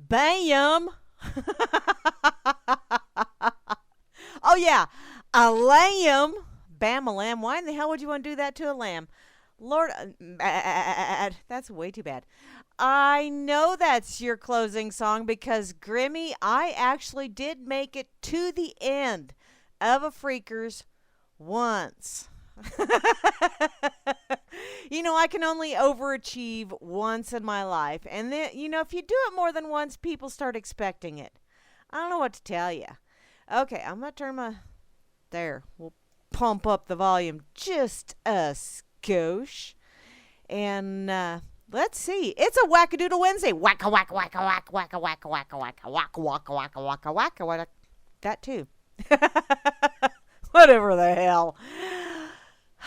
Bam! Oh, yeah. A lamb. Bam, a lamb. Why in the hell would you want to do that to a lamb? Lord, that's way too bad. I know that's your closing song because, Grimmy, I actually did make it to the end of a Freakers once. I can only overachieve once in my life. And then, if you do it more than once, people start expecting it. I don't know what to tell you. Okay, I'm going to turn my. There. We'll pump up the volume just a skosh. And let's see. It's a Wackadoodle Wednesday. Wacka, wacka, wacka, wacka, wacka, wacka, wacka, wacka, wacka, wacka, wacka, wacka, wacka, wacka. That too. Whatever the hell.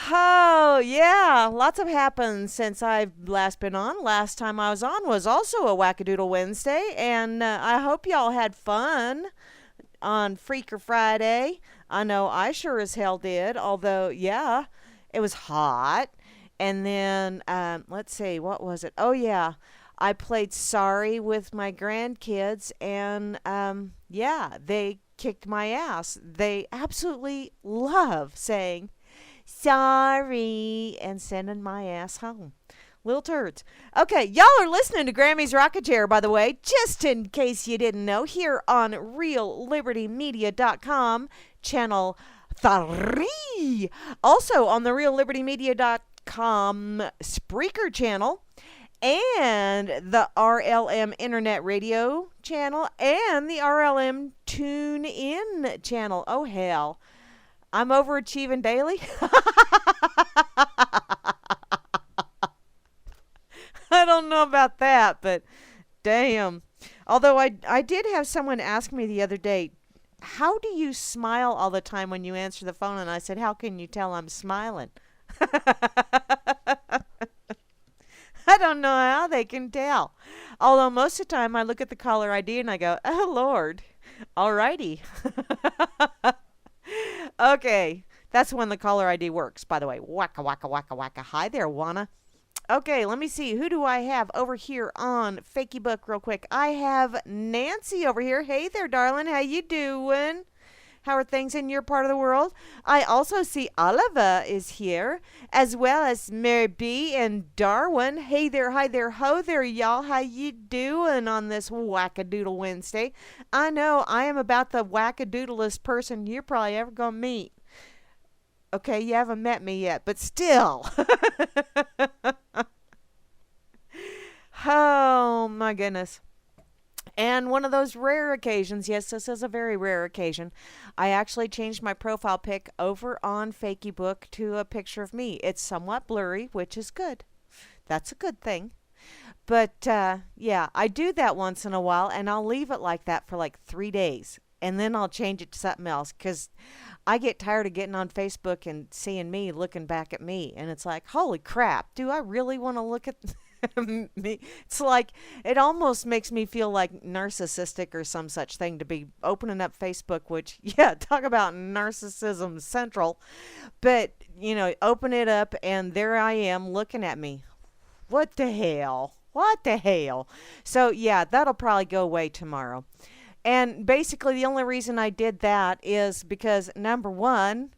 Oh, yeah. Lots have happened since I've last been on. Last time I was on was also a Wackadoodle Wednesday. And I hope y'all had fun on Freaker Friday. I know I sure as hell did. Although, yeah, it was hot. And then, let's see, what was it? Oh, yeah. I played Sorry with my grandkids. And, yeah, they kicked my ass. They absolutely love saying sorry and sending my ass home. Little turds. Okay, y'all are listening to Grammy's Rocket Chair, by the way, just in case you didn't know, here on reallibertymedia.com, channel 3. Also on the reallibertymedia.com Spreaker channel, and the RLM Internet Radio channel, and the RLM Tune In channel. Oh, hell. I'm overachieving daily. I don't know about that, but damn. Although I did have someone ask me the other day, how do you smile all the time when you answer the phone? And I said, how can you tell I'm smiling? I don't know how they can tell. Although most of the time I look at the caller ID and I go, oh, Lord. Alrighty. Okay. That's when the caller ID works, by the way. Waka, waka, waka, waka. Hi there, Wanna. Okay, let me see. Who do I have over here on Fakey Book real quick? I have Nancy over here. Hey there, darling. How you doing? How are things in your part of the world? I also see Oliver is here, as well as Mary B. and Darwin. Hey there, hi there, ho there, y'all. How you doing on this Wackadoodle Wednesday? I know I am about the wackadoodlest person you're probably ever going to meet. Okay, you haven't met me yet, but still. Oh, my goodness. And one of those rare occasions, yes, this is a very rare occasion, I actually changed my profile pic over on Fakey Book to a picture of me. It's somewhat blurry, which is good. That's a good thing. But, yeah, I do that once in a while, and I'll leave it like that for like 3 days. And then I'll change it to something else, because I get tired of getting on Facebook and seeing me looking back at me. And it's like, holy crap, do I really want to look at me? It's like, it almost makes me feel like narcissistic or some such thing to be opening up Facebook, which, yeah, talk about narcissism central. But, open it up and there I am looking at me. What the hell? What the hell? So, yeah, that'll probably go away tomorrow. And basically the only reason I did that is because, number one,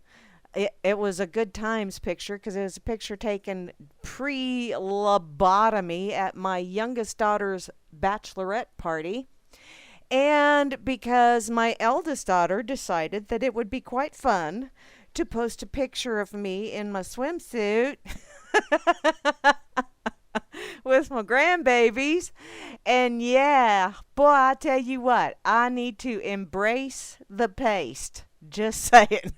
it was a good times picture because it was a picture taken pre-lobotomy at my youngest daughter's bachelorette party. And because my eldest daughter decided that it would be quite fun to post a picture of me in my swimsuit with my grandbabies. And yeah, boy, I tell you what, I need to embrace the paste. Just saying.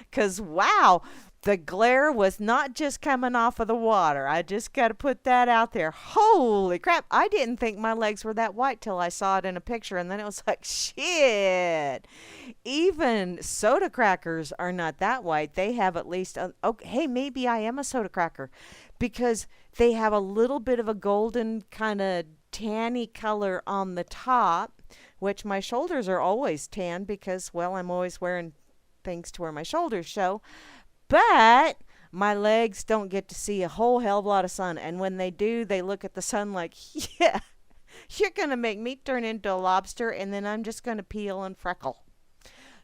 Because, wow, the glare was not just coming off of the water. I just got to put that out there. Holy crap. I didn't think my legs were that white till I saw it in a picture. And then it was like, shit. Even soda crackers are not that white. They have at least, hey, maybe I am a soda cracker. Because they have a little bit of a golden kind of tanny color on the top, which my shoulders are always tan because, well, I'm always wearing things to where my shoulders show. But my legs don't get to see a whole hell of a lot of sun. And when they do, they look at the sun like, yeah, You're going to make me turn into a lobster and then I'm just going to peel and freckle.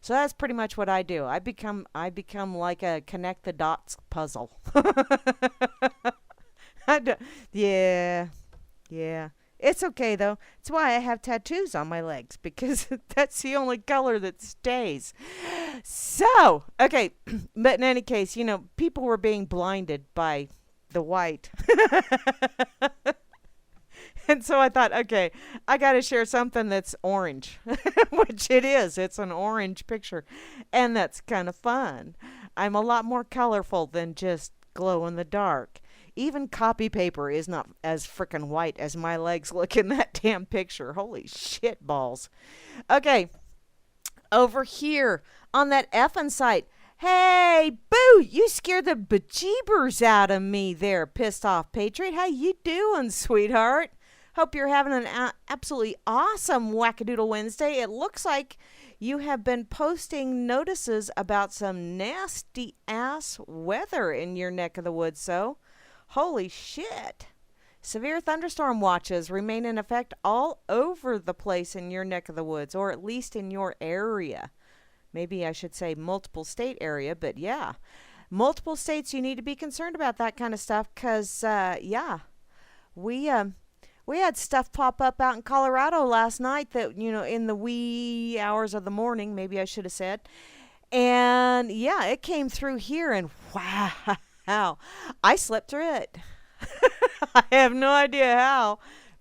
So that's pretty much what I do. I become like a connect the dots puzzle. I do, yeah, yeah. It's okay though. It's why I have tattoos on my legs because that's the only color that stays. So, okay, but in any case, people were being blinded by the white. And so I thought, okay, I got to share something that's orange, which it is. It's an orange picture. And that's kind of fun. I'm a lot more colorful than just glow in the dark. Even copy paper is not as frickin' white as my legs look in that damn picture. Holy shit balls. Okay, over here on that effing site. Hey, boo, you scared the bejeebers out of me there, pissed off patriot. How you doing, sweetheart? Hope you're having an absolutely awesome Wackadoodle Wednesday. It looks like you have been posting notices about some nasty ass weather in your neck of the woods, so holy shit. Severe thunderstorm watches remain in effect all over the place in your neck of the woods, or at least in your area. Maybe I should say multiple state area, but yeah. Multiple states, you need to be concerned about that kind of stuff because, yeah, we had stuff pop up out in Colorado last night that, in the wee hours of the morning, maybe I should have said. And yeah, it came through here and wow, I slept through it. I have no idea how,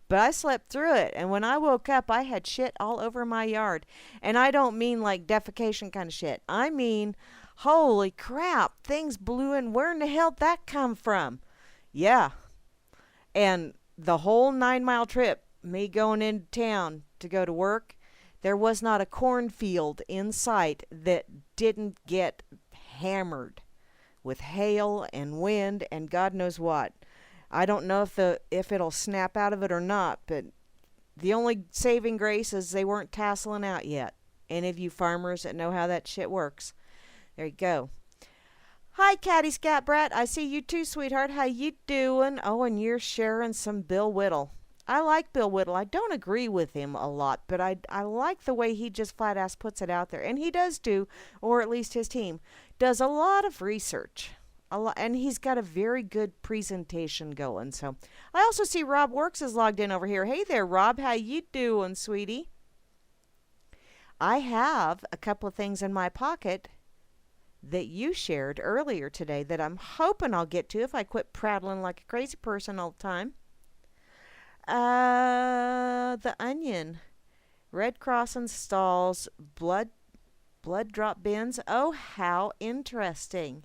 but I slept through it. And when I woke up, I had shit all over my yard. And I don't mean like defecation kind of shit. I mean, holy crap, things blew in. Where in the hell did that come from? Yeah. And the whole 9-mile trip, me going into town to go to work, there was not a cornfield in sight that didn't get hammered with hail and wind and God knows what. I don't know if it'll snap out of it or not, but the only saving grace is they weren't tasseling out yet. Any of you farmers that know how that shit works. There you go. Hi, Catty Scat Brat. I see you too, sweetheart. How you doing? Oh, and you're sharing some Bill Whittle. I like Bill Whittle. I don't agree with him a lot, but I like the way he just flat-ass puts it out there. And he does do, or at least his team, does a lot of research. And he's got a very good presentation going. So I also see Rob Works is logged in over here. Hey there, Rob. How you doing, sweetie? I have a couple of things in my pocket that you shared earlier today that I'm hoping I'll get to if I quit prattling like a crazy person all the time. The Onion. Red Cross installs blood drop bins. Oh, how interesting.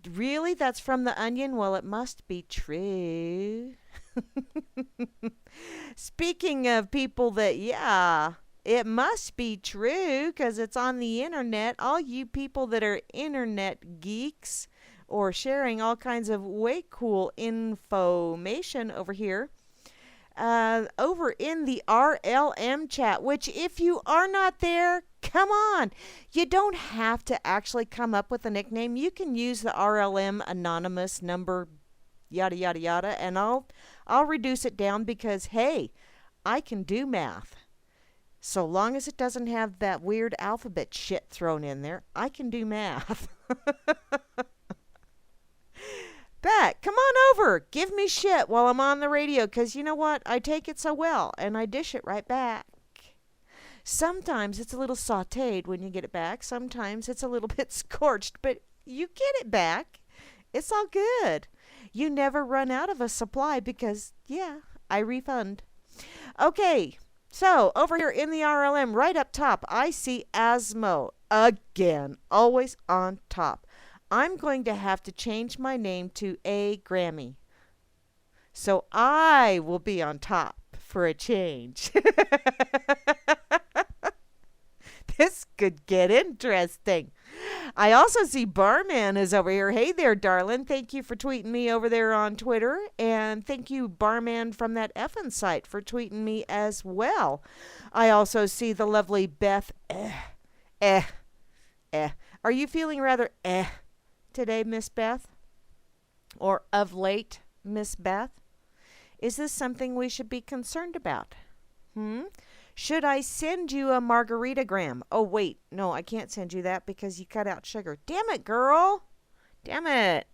Really? That's from The Onion? Well, it must be true. Speaking of people that, yeah, it must be true because it's on the internet. All you people that are internet geeks or sharing all kinds of way cool information over here. Over in the RLM chat, which if you are not there, come on. You don't have to actually come up with a nickname. You can use the RLM anonymous number, yada, yada, yada, and I'll reduce it down because, hey, I can do math. So long as it doesn't have that weird alphabet shit thrown in there, I can do math. Beck, come on over. Give me shit while I'm on the radio because you know what? I take it so well and I dish it right back. Sometimes it's a little sautéed when you get it back. Sometimes it's a little bit scorched, but you get it back. It's all good. You never run out of a supply because, yeah, I refund. Okay, so over here in the RLM, right up top, I see Asmo again, always on top. I'm going to have to change my name to A Grammy. So I will be on top for a change. This could get interesting. I also see Barman is over here. Hey there, darling. Thank you for tweeting me over there on Twitter. And thank you, Barman from that effing site, for tweeting me as well. I also see the lovely Beth. Are you feeling rather today, Miss Beth? Or of late, Miss Beth? Is this something we should be concerned about? Hmm? Should I send you a margarita gram? Oh, wait. No, I can't send you that because you cut out sugar. Damn it, girl. Damn it.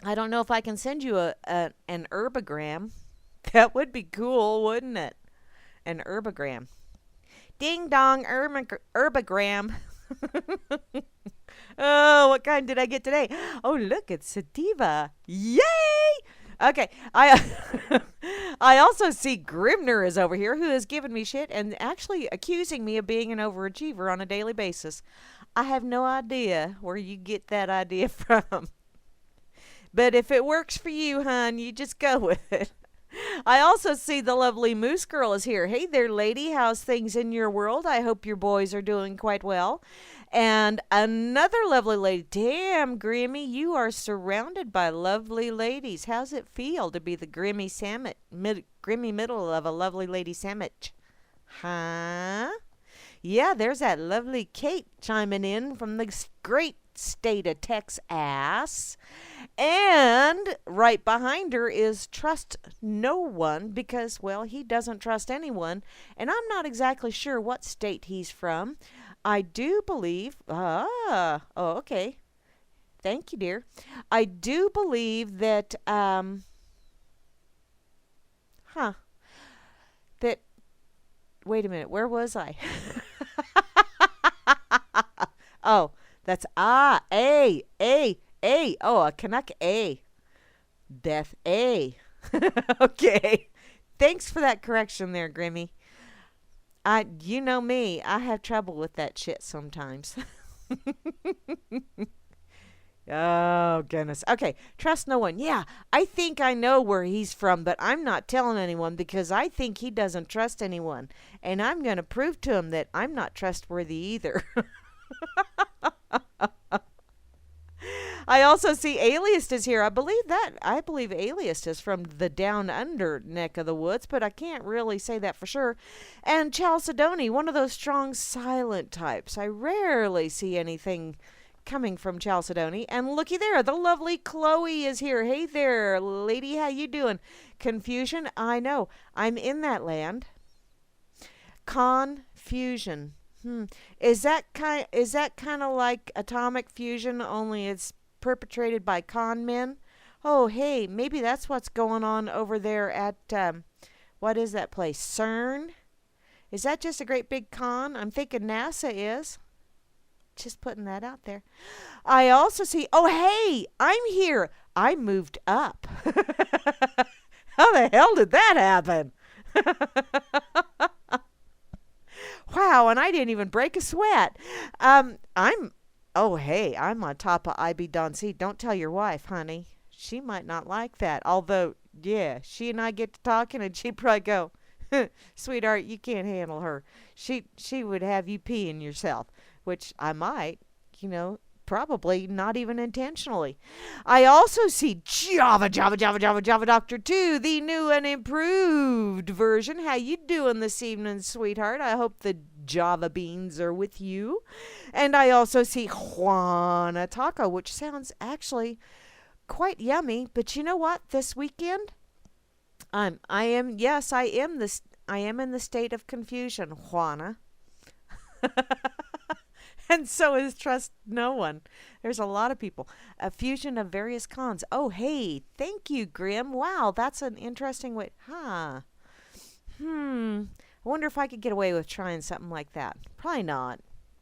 I don't know if I can send you an herbogram. That would be cool, wouldn't it? An herbogram. Ding dong, herbogram. Oh, what kind did I get today? Oh, look, it's sativa. Yay! Okay, I I also see Grimner is over here, who has given me shit and actually accusing me of being an overachiever on a daily basis. I have no idea where you get that idea from. But if it works for you, hon, you just go with it. I also see the lovely Moose Girl is here. Hey there, lady. How's things in your world? I hope your boys are doing quite well. And another lovely lady. Damn, Grammy, you are surrounded by lovely ladies. How's it feel to be the Grammy Grammy middle of a lovely lady sandwich? Huh? Yeah, there's that lovely Kate chiming in from the great state of Texas. And right behind her is Trust No One because, well, he doesn't trust anyone. And I'm not exactly sure what state he's from. I do believe, okay. Thank you, dear. I do believe that, that, wait a minute, where was I? Oh, that's A. Oh, a Canuck A. Beth A. Okay. Thanks for that correction there, Grimmy. You know me, I have trouble with that shit sometimes. Oh, goodness. Okay, trust no one. Yeah, I think I know where he's from, but I'm not telling anyone because I think he doesn't trust anyone. And I'm going to prove to him that I'm not trustworthy either. I also see Alias is here. I believe Alias is from the down under neck of the woods, but I can't really say that for sure. And Chalcedony, one of those strong silent types. I rarely see anything coming from Chalcedony. And looky there, the lovely Chloe is here. Hey there, lady, how you doing? Confusion? I know. I'm in that land. Confusion. Is that kind of like atomic fusion, only it's perpetrated by con men? Oh, hey, maybe that's what's going on over there at what is that place? CERN? Is that just a great big con? I'm thinking NASA is. Just putting that out there. I also see, oh, hey, I'm here. I moved up. How the hell did that happen? Wow, and I didn't even break a sweat. Oh, hey, I'm on top of IB Don C. Don't tell your wife, honey. She might not like that. Although, yeah, she and I get to talking, and she'd probably go, sweetheart, you can't handle her. She would have you peeing yourself, which I might, probably not even intentionally. I also see Java Doctor 2, the new and improved version. How you doing this evening, sweetheart? I hope the Java beans are with you. And I also see Juana Taco, which sounds actually quite yummy. But you know what? This weekend, I am in the state of confusion, Juana. And so is Trust No One. There's a lot of people. A fusion of various cons. Oh, hey, thank you, Grim. Wow, that's an interesting way. I wonder if I could get away with trying something like that. Probably not.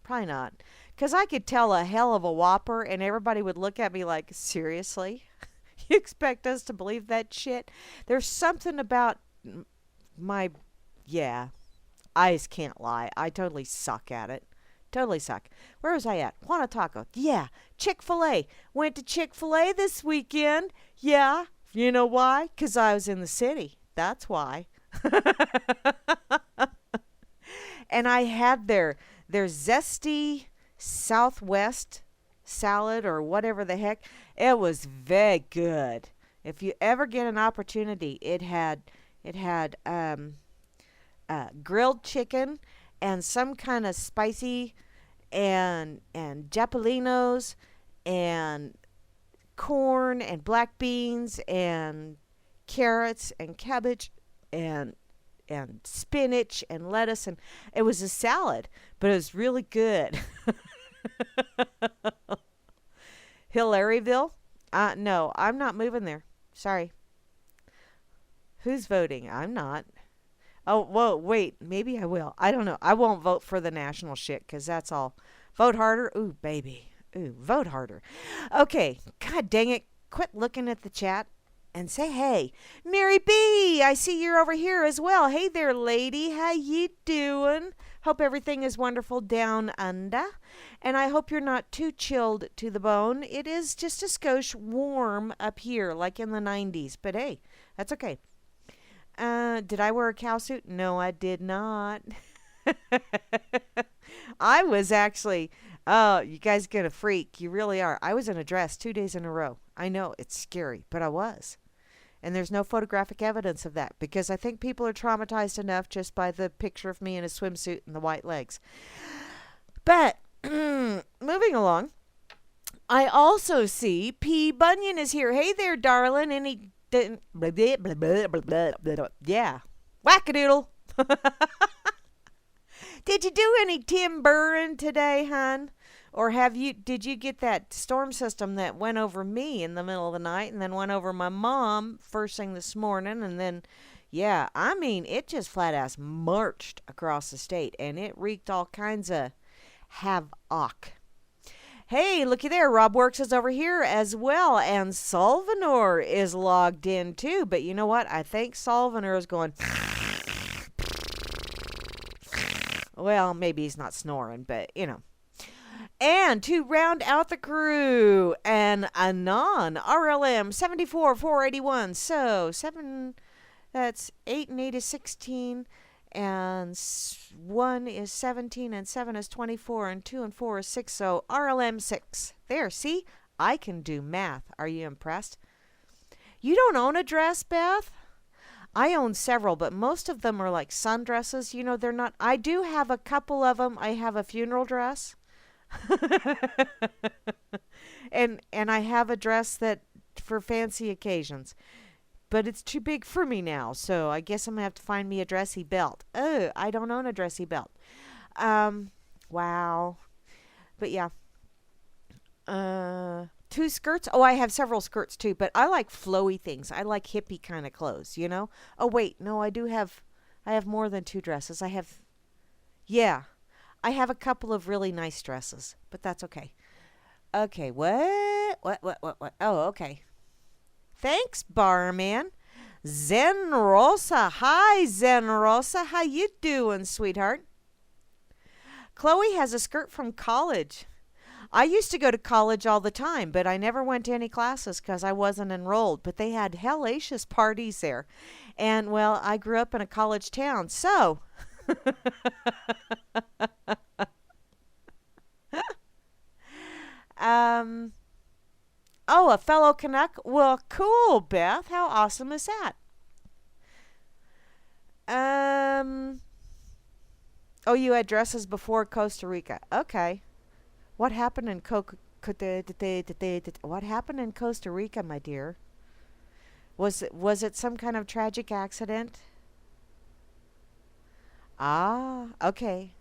Because I could tell a hell of a whopper, and everybody would look at me like, seriously? You expect us to believe that shit? There's something about I just can't lie. I totally suck at it. Totally suck. Where was I at? Juana Taco. Yeah. Chick-fil-A. Went to Chick-fil-A this weekend. Yeah. You know why? Because I was in the city. That's why. And I had their zesty Southwest salad or whatever the heck. It was very good. If you ever get an opportunity, it had grilled chicken and some kind of spicy and japalinos and corn and black beans and carrots and cabbage and spinach and lettuce, and it was a salad, but it was really good. Hillaryville? No, I'm not moving there. Sorry. Who's voting? I'm not. Oh, whoa, wait. Maybe I will. I don't know. I won't vote for the national shit because that's all. Vote harder? Ooh, baby. Ooh, vote harder. Okay. God dang it. Quit looking at the chat and say hey. Mary B, I see you're over here as well. Hey there, lady. How you doing? Hope everything is wonderful down under. And I hope you're not too chilled to the bone. It is just a skosh warm up here, like in the 90s. But hey, that's okay. Did I wear a cow suit? No, I did not. I was actually, oh, you guys gonna freak. You really are. I was in a dress 2 days in a row. I know, it's scary, but I was. And there's no photographic evidence of that because I think people are traumatized enough just by the picture of me in a swimsuit and the white legs. But, moving along, I also see P. Bunyan is here. Hey there, darling. Any... Yeah. Wackadoodle. Did you do any timbering today, hon? Or did you get that storm system that went over me in the middle of the night and then went over my mom first thing this morning? And then, yeah, I mean, it just flat ass marched across the state and it wreaked all kinds of havoc. Hey, looky there. Rob Works is over here as well. And Solvanor is logged in too. But you know what? I think Solvanor is going... Well, maybe he's not snoring, but you know. And to round out the crew, an Anon, RLM 74481. So, 7, that's 8 and 8 is 16. And 1 is 17, and 7 is 24, and 2 and 4 is 6, so RLM 6. There, see? I can do math. Are you impressed? You don't own a dress, Beth? I own several, but most of them are like sundresses. You know, they're not... I do have a couple of them. I have a funeral dress. and I have a dress that for fancy occasions. But it's too big for me now, so I guess I'm going to have to find me a dressy belt. Oh, I don't own a dressy belt. Wow. But yeah. 2 skirts. Oh, I have several skirts too, but I like flowy things. I like hippie kind of clothes, you know? Oh, wait. No, I have more than 2 dresses. I have a couple of really nice dresses, but that's okay. Okay, what? What? Oh, okay. Thanks, barman. Zen Rosa. Hi, Zen Rosa. How you doing, sweetheart? Chloe has a skirt from college. I used to go to college all the time, but I never went to any classes because I wasn't enrolled. But they had hellacious parties there. And, well, I grew up in a college town, so... Oh, a fellow Canuck? Well, cool, Beth. How awesome is that? Oh, you had dresses before Costa Rica. Okay. What happened in What happened in Costa Rica, my dear? Was it some kind of tragic accident? Ah, okay.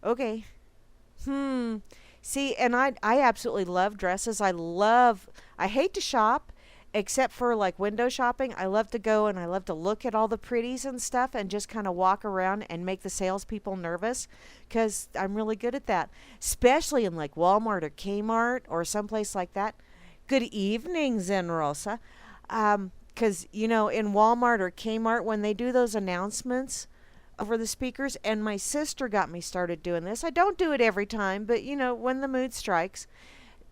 Okay. See, and I absolutely love dresses. I hate to shop, except for like window shopping. I love to go and I love to look at all the pretties and stuff and just kind of walk around and make the salespeople nervous because I'm really good at that, especially in like Walmart or Kmart or someplace like that. Good evening, Zen Rosa. Because, you know, in Walmart or Kmart, when they do those announcements over the speakers, and my sister got me started doing this. I don't do it every time, but you know, when the mood strikes,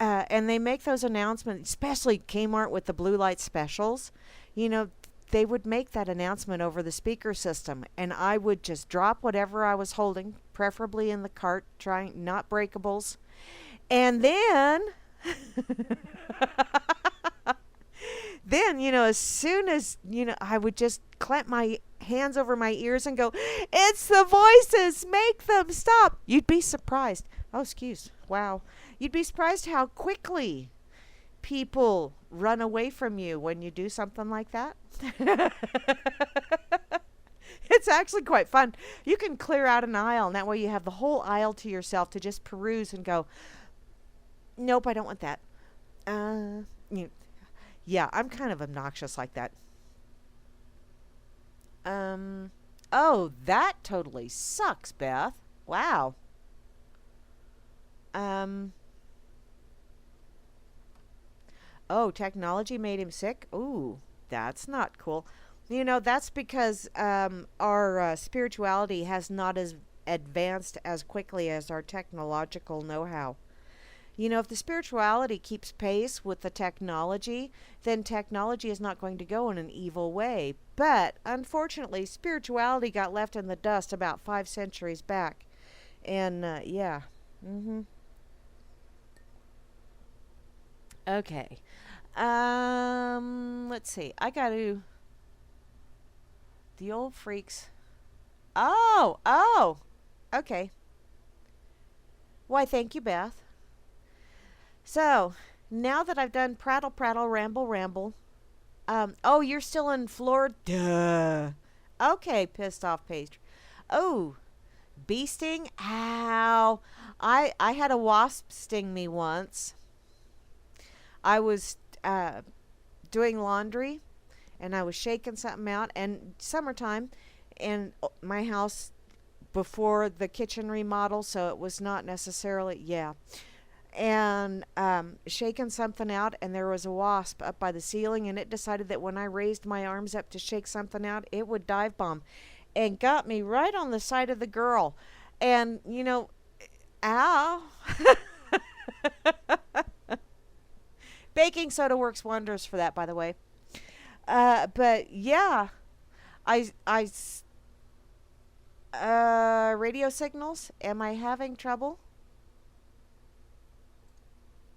and they make those announcements, especially Kmart with the blue light specials, you know, they would make that announcement over the speaker system, and I would just drop whatever I was holding, preferably in the cart, trying not breakables, and then then, you know, as soon as, you know, I would just clamp my hands over my ears and go, "It's the voices, make them stop." You'd be surprised. Oh, excuse. Wow. You'd be surprised how quickly people run away from you when you do something like that. It's actually quite fun. You can clear out an aisle, and that way you have the whole aisle to yourself to just peruse and go, nope, I don't want that. You, yeah, I'm kind of obnoxious like that. Oh, that totally sucks, Beth. Wow. Um, oh, technology made him sick? Ooh, that's not cool. You know, that's because our spirituality has not as advanced as quickly as our technological know-how. You know, if the spirituality keeps pace with the technology, then technology is not going to go in an evil way. But unfortunately, spirituality got left in the dust about 5 centuries back. And yeah. Okay. Let's see. I got to. The old freaks. Oh. Okay. Why, thank you, Beth. So, now that I've done prattle, prattle, ramble, ramble. Oh, you're still in Florida? Duh. Okay, pissed off page. Oh, bee sting? Ow. I had a wasp sting me once. I was doing laundry, and I was shaking something out, and summertime, and my house before the kitchen remodel, so it was not necessarily, yeah. And shaking something out, and there was a wasp up by the ceiling, and it decided that when I raised my arms up to shake something out, it would dive bomb, and got me right on the side of the girl. And, you know, ow. Baking soda works wonders for that, by the way. But yeah, I radio signals. Am I having trouble?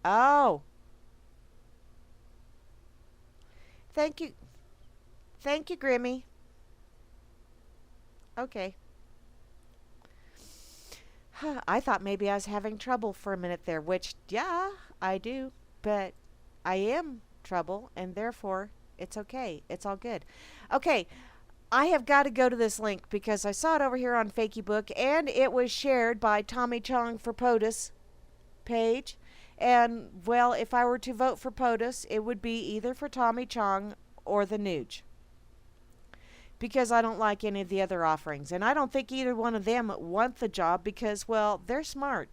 Oh, thank you, thank you, Grimmy. Okay, I thought maybe I was having trouble for a minute there, which yeah, I do, but I am trouble, and therefore it's okay. It's all good. Okay, I have got to go to this link because I saw it over here on Fakey Book, and it was shared by Tommy Chong for POTUS page. And, well, if I were to vote for POTUS, it would be either for Tommy Chong or the Nuge. Because I don't like any of the other offerings. And I don't think either one of them want the job because, well, they're smart.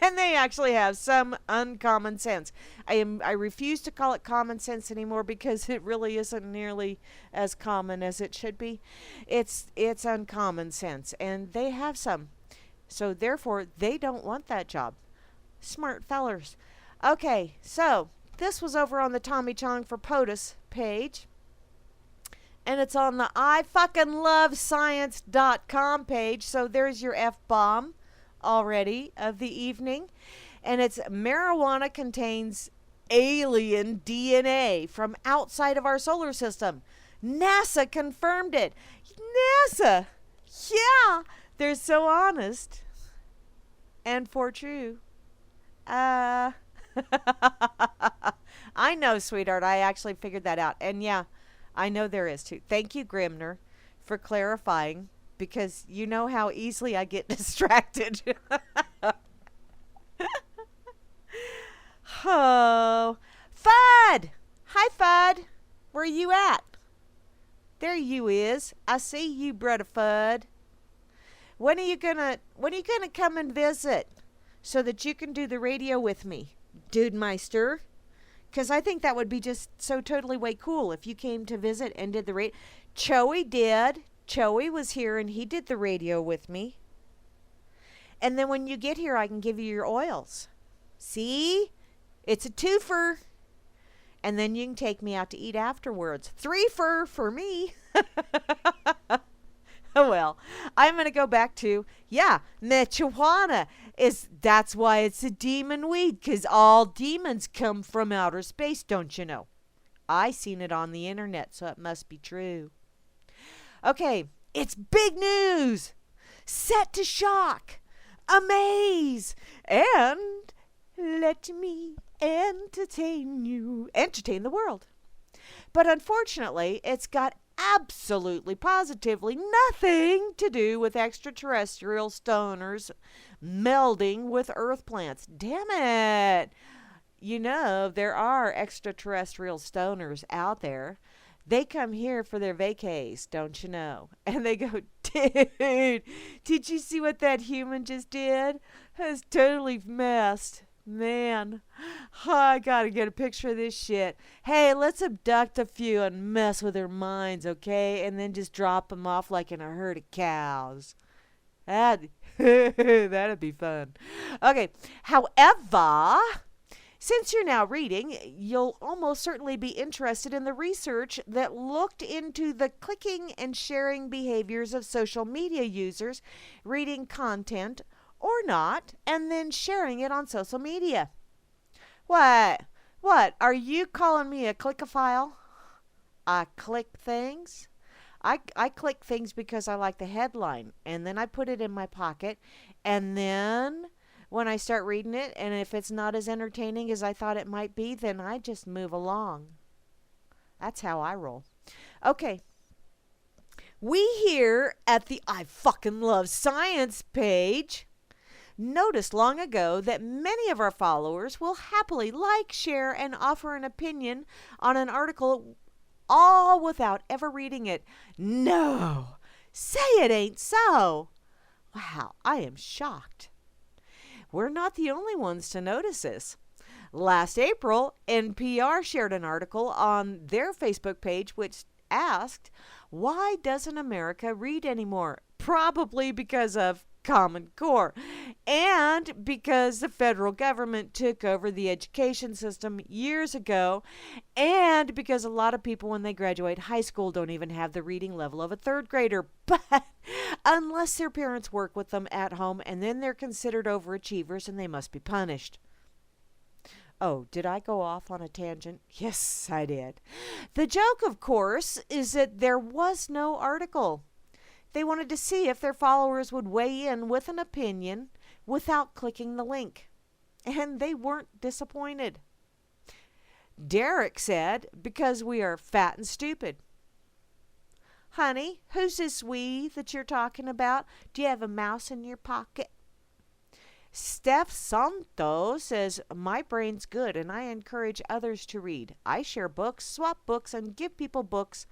And they actually have some uncommon sense. I refuse to call it common sense anymore because it really isn't nearly as common as it should be. It's uncommon sense, and they have some. So therefore, they don't want that job. Smart fellers. Okay, so this was over on the Tommy Chong for POTUS page. And it's on the ifuckinglovescience.com page. So there's your F-bomb already of the evening. And it's marijuana contains alien DNA from outside of our solar system. NASA confirmed it. NASA! Yeah! They're so honest. And for true. I know, sweetheart. I actually figured that out. And yeah, I know there is too. Thank you, Grimner, for clarifying. Because you know how easily I get distracted. Oh. Fudd! Hi, Fudd. Where you at? There you is. I see you, brother Fudd. When are you gonna come and visit so that you can do the radio with me, Dude Meister? Because I think that would be just so totally way cool if you came to visit and did the radio. Choey did. Choey was here and he did the radio with me. And then when you get here, I can give you your oils. See? It's a twofer. And then you can take me out to eat afterwards. Threefer for me. Oh, well, I'm going to go back to, yeah, marijuana. That's why it's a demon weed, because all demons come from outer space, don't you know? I seen it on the internet, so it must be true. Okay, it's big news. Set to shock, amaze, and let me entertain the world. But unfortunately, it's got absolutely, positively nothing to do with extraterrestrial stoners melding with Earth plants. Damn it. You know, there are extraterrestrial stoners out there. They come here for their vacays, don't you know? And they go, dude, did you see what that human just did? That's totally messed. Man, I gotta get a picture of this shit. Hey, let's abduct a few and mess with their minds, okay? And then just drop them off like in a herd of cows. That'd be fun. Okay, however, since you're now reading, you'll almost certainly be interested in the research that looked into the clicking and sharing behaviors of social media users reading content or not, and then sharing it on social media. What? What? Are you calling me a clickophile? I click things? I click things because I like the headline, and then I put it in my pocket, and then when I start reading it, and if it's not as entertaining as I thought it might be, then I just move along. That's how I roll. Okay. We here at the I Fucking Love Science page noticed long ago that many of our followers will happily like, share, and offer an opinion on an article all without ever reading it. No, say it ain't so. Wow, I am shocked. We're not the only ones to notice this. Last April, NPR shared an article on their Facebook page which asked, why doesn't America read anymore? Probably because of Common Core, and because the federal government took over the education system years ago, and because a lot of people when they graduate high school don't even have the reading level of a third grader, but unless their parents work with them at home, and then they're considered overachievers and they must be punished. Oh, did I go off on a tangent? Yes, I did. The joke, of course, is that there was no article. They wanted to see if their followers would weigh in with an opinion without clicking the link. And they weren't disappointed. Derek said, because we are fat and stupid. Honey, who's this we that you're talking about? Do you have a mouse in your pocket? Steph Santo says, my brain's good and I encourage others to read. I share books, swap books, and give people books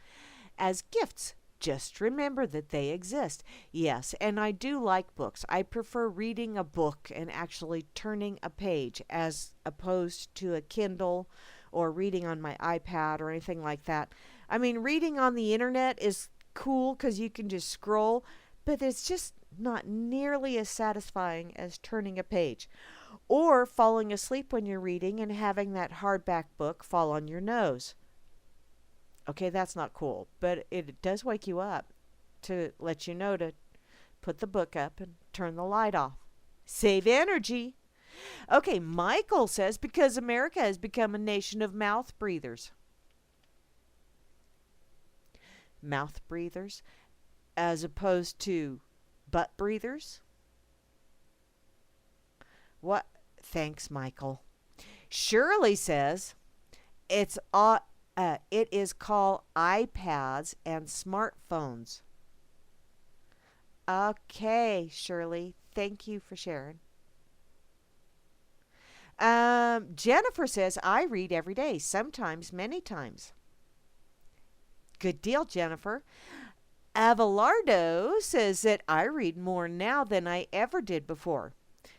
as gifts. Just remember that they exist. Yes, and I do like books. I prefer reading a book and actually turning a page as opposed to a Kindle or reading on my iPad or anything like that. I mean, reading on the internet is cool because you can just scroll, but it's just not nearly as satisfying as turning a page or falling asleep when you're reading and having that hardback book fall on your nose. Okay, that's not cool, but it does wake you up to let you know to put the book up and turn the light off. Save energy. Okay, Michael says, because America has become a nation of mouth breathers. Mouth breathers as opposed to butt breathers? What? Thanks, Michael. Shirley says, it is called iPads and smartphones. Okay, Shirley. Thank you for sharing. Jennifer says, I read every day, sometimes many times. Good deal, Jennifer. Avalardo says that I read more now than I ever did before.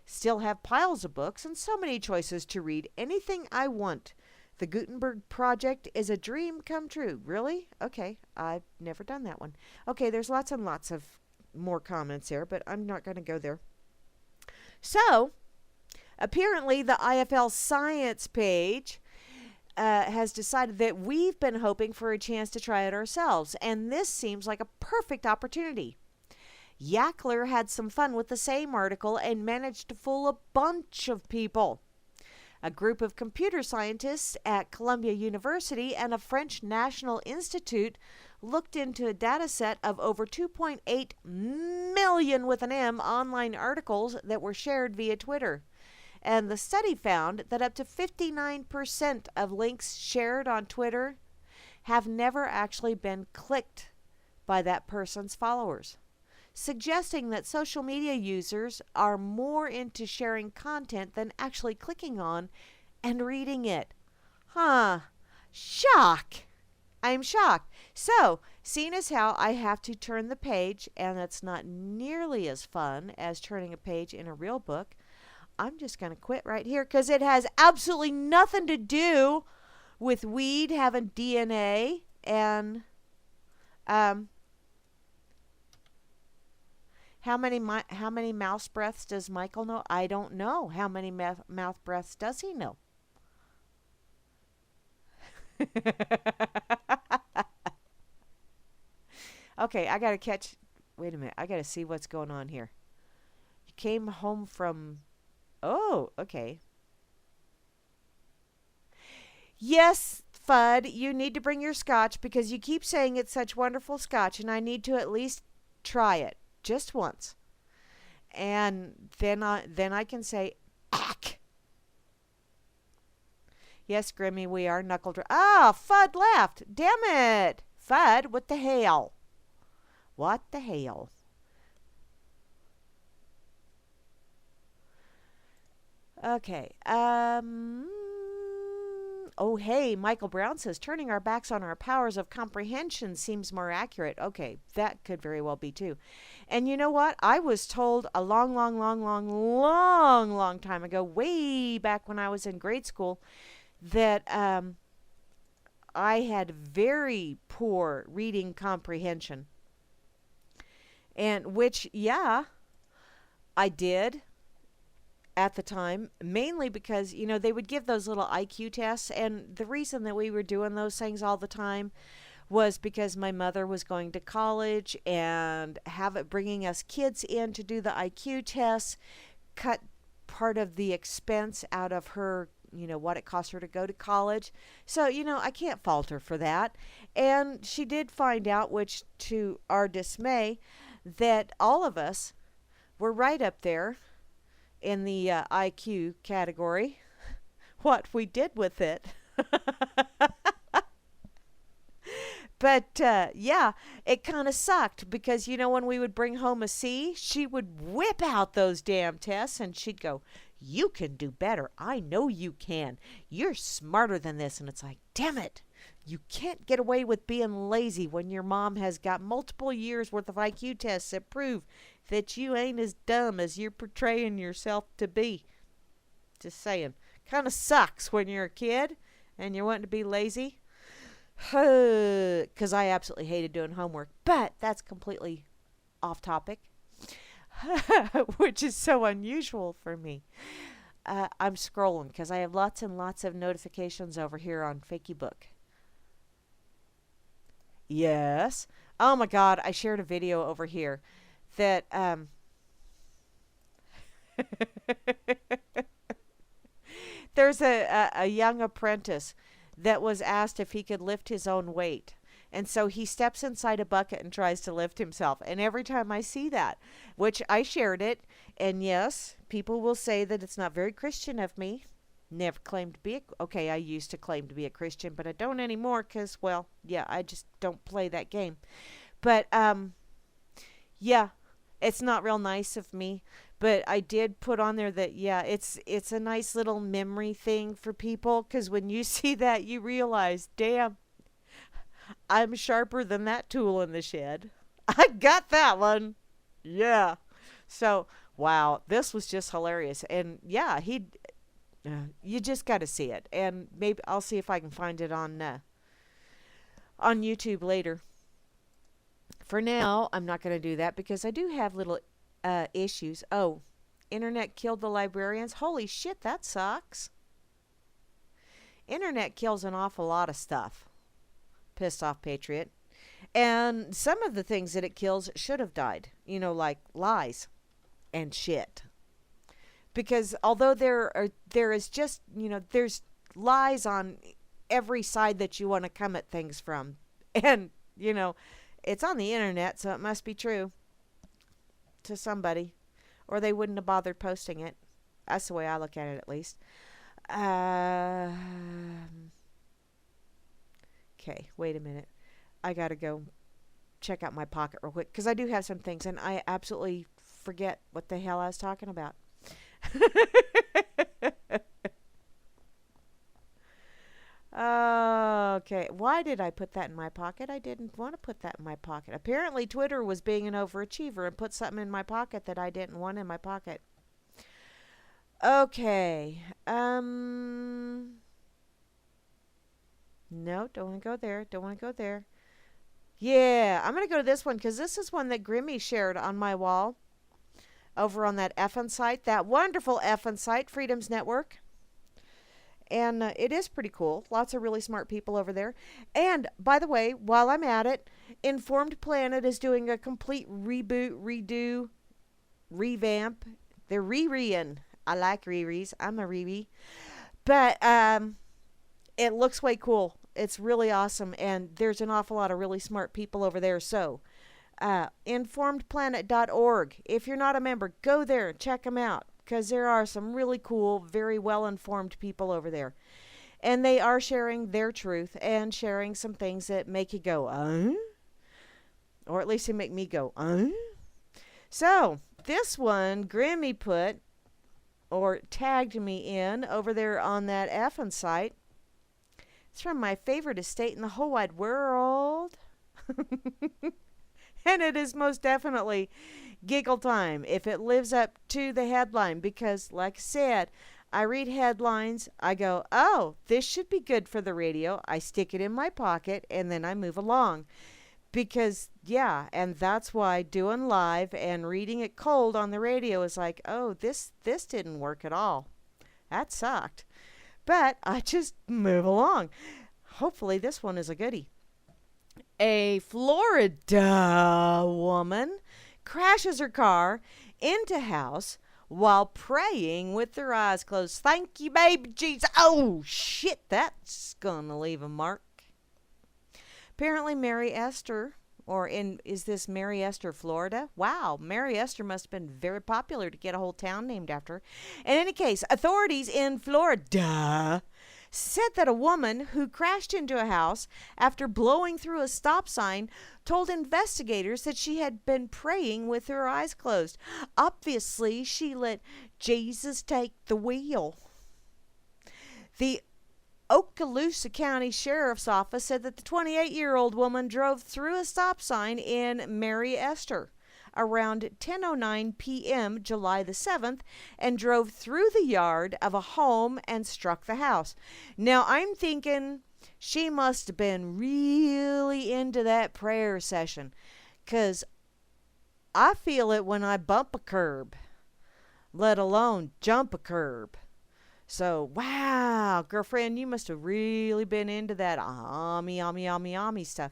Still have piles of books and so many choices to read anything I want. The Gutenberg Project is a dream come true. Really? Okay, I've never done that one. Okay, there's lots and lots of more comments there, but I'm not going to go there. So, apparently the IFL Science page has decided that we've been hoping for a chance to try it ourselves, and this seems like a perfect opportunity. Yackler had some fun with the same article and managed to fool a bunch of people. A group of computer scientists at Columbia University and a French National Institute looked into a data set of over 2.8 million with an M online articles that were shared via Twitter. And the study found that up to 59% of links shared on Twitter have never actually been clicked by that person's followers, suggesting that social media users are more into sharing content than actually clicking on and reading it. Huh. Shock. I'm shocked. So, seeing as how I have to turn the page, and it's not nearly as fun as turning a page in a real book, I'm just going to quit right here because it has absolutely nothing to do with weed having DNA and how many mouse breaths does Michael know? I don't know. How many mouth breaths does he know? Okay, I gotta catch. Wait a minute. I gotta see what's going on here. You came home from. Oh, okay. Yes, Fudd, you need to bring your scotch because you keep saying it's such wonderful scotch, and I need to at least try it just once, and then I can say, "Ack." Yes, Grimmy, we are knuckle dra- Ah, Fudd laughed. Damn it, Fudd! What the hell? What the hell? Okay. Oh, hey, Michael Brown says turning our backs on our powers of comprehension seems more accurate. Okay, that could very well be too. And you know what? I was told a long, long, long, long, long, long time ago, way back when I was in grade school, that I had very poor reading comprehension. And which, yeah, I did at the time, mainly because, they would give those little IQ tests. And the reason that we were doing those things all the time was because my mother was going to college and bringing us kids in to do the IQ tests, cut part of the expense out of her, what it cost her to go to college. So, I can't fault her for that. And she did find out, which to our dismay, that all of us were right up there in the IQ category. What we did with it. But yeah, it kind of sucked because, when we would bring home a C, she would whip out those damn tests and she'd go, "You can do better. I know you can. You're smarter than this." And it's like, damn it. You can't get away with being lazy when your mom has got multiple years worth of IQ tests that prove that you ain't as dumb as you're portraying yourself to be. Just saying. Kind of sucks when you're a kid and you're wanting to be lazy. Because I absolutely hated doing homework. But that's completely off topic. Which is so unusual for me. I'm scrolling because I have lots and lots of notifications over here on Fakey Book. Yes. Oh my God, I shared a video over here that there's a young apprentice that was asked if he could lift his own weight. And so he steps inside a bucket and tries to lift himself. And every time I see that, which I shared it, and yes, people will say that it's not very Christian of me. Never claimed to be okay, I used to claim to be a Christian, but I don't anymore because, well, yeah, I just don't play that game. But, yeah, it's not real nice of me. But I did put on there that, yeah, it's a nice little memory thing for people because when you see that, you realize, damn, I'm sharper than that tool in the shed. I got that one. Yeah. So, wow, this was just hilarious. And yeah, you just got to see it. And maybe I'll see if I can find it on YouTube later. For now, I'm not going to do that because I do have little issues. Oh, internet killed the librarians. Holy shit, that sucks. Internet kills an awful lot of stuff. Pissed off patriot. And some of the things that it kills should have died. Like lies and shit. Because although there is just, there's lies on every side that you want to come at things from. And, it's on the internet, so it must be true to somebody. Or they wouldn't have bothered posting it. That's the way I look at it, at least. Uh, okay, wait a minute. I gotta go check out my pocket real quick because I do have some things and I absolutely forget what the hell I was talking about. Okay, why did I put that in my pocket? I didn't want to put that in my pocket. Apparently, Twitter was being an overachiever and put something in my pocket that I didn't want in my pocket. Okay. No, don't want to go there. Don't want to go there. Yeah, I'm going to go to this one because this is one that Grimmy shared on my wall over on that effin site, that wonderful effin site, Freedom's Network. And it is pretty cool. Lots of really smart people over there. And by the way, while I'm at it, Informed Planet is doing a complete reboot, redo, revamp. They're re-reing. I like re-re's. I'm a re-re. But it looks way cool. It's really awesome. And there's an awful lot of really smart people over there. So, informedplanet.org. If you're not a member, go there and check them out. Because there are some really cool, very well-informed people over there. And they are sharing their truth and sharing some things that make you go, or at least they make me go, So, this one, Grammy put, or tagged me in over there on that effin site. It's from my favorite estate in the whole wide world. And it is most definitely giggle time if it lives up to the headline because, like I said, I read headlines, I go, oh, this should be good for the radio. I stick it in my pocket and then I move along. Because, yeah, and that's why doing live and reading it cold on the radio is like, oh, this didn't work at all. That sucked. But I just move along. Hopefully this one is a goodie. A Florida woman crashes her car into house while praying with her eyes closed. Thank you, baby Jesus. Oh, shit, that's gonna leave a mark. Apparently Mary Esther, is this Mary Esther, Florida? Wow, Mary Esther must have been very popular to get a whole town named after her. In any case, authorities in Florida said that a woman who crashed into a house after blowing through a stop sign told investigators that she had been praying with her eyes closed. Obviously, she let Jesus take the wheel. The Okaloosa County Sheriff's Office said that the 28-year-old woman drove through a stop sign in Mary Esther around 10:09 p.m. July the 7th and drove through the yard of a home and struck the house. Now, I'm thinking she must have been really into that prayer session because I feel it when I bump a curb, let alone jump a curb. So, wow, girlfriend, you must have really been into that Ami stuff.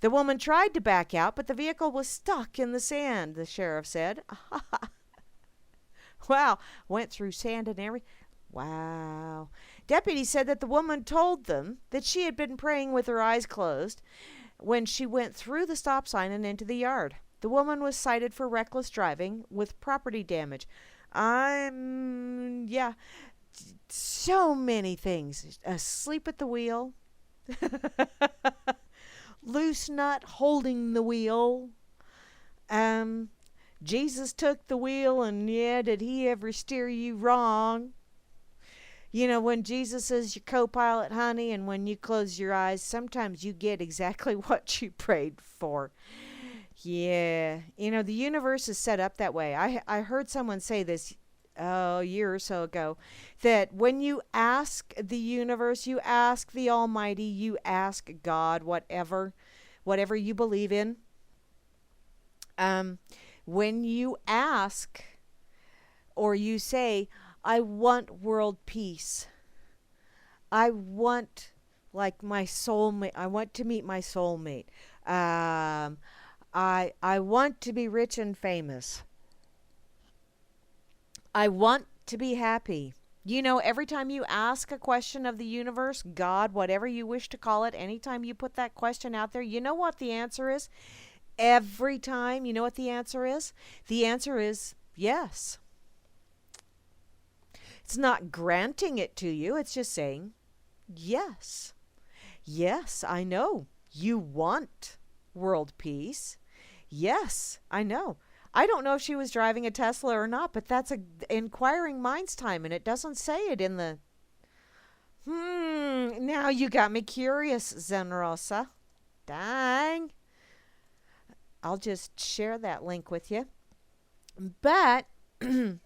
The woman tried to back out, but the vehicle was stuck in the sand, the sheriff said. Wow, went through sand and everything. Wow. Deputies said that the woman told them that she had been praying with her eyes closed when she went through the stop sign and into the yard. The woman was cited for reckless driving with property damage. Yeah, so many things. Asleep at the wheel. Loose nut holding the wheel. Jesus took the wheel and yeah, did he ever steer you wrong? You know, when Jesus is your co-pilot, honey, and when you close your eyes, sometimes you get exactly what you prayed for. Yeah, you know, the universe is set up that way. I heard someone say this a year or so ago, that when you ask the universe, you ask the Almighty, you ask God, whatever you believe in. When you ask or you say, I want world peace. I want like my soulmate. I want to meet my soulmate. I want to be rich and famous. I want to be happy. You know, every time you ask a question of the universe, God, whatever you wish to call it, anytime you put that question out there, you know what the answer is? Every time, you know what the answer is? The answer is yes. It's not granting it to you. It's just saying, yes. Yes, I know. You want world peace. Yes, I know. I don't know if she was driving a Tesla or not, but that's a inquiring minds time, and it doesn't say it in the. Now you got me curious, Zenrosa. Dang. I'll just share that link with you. But the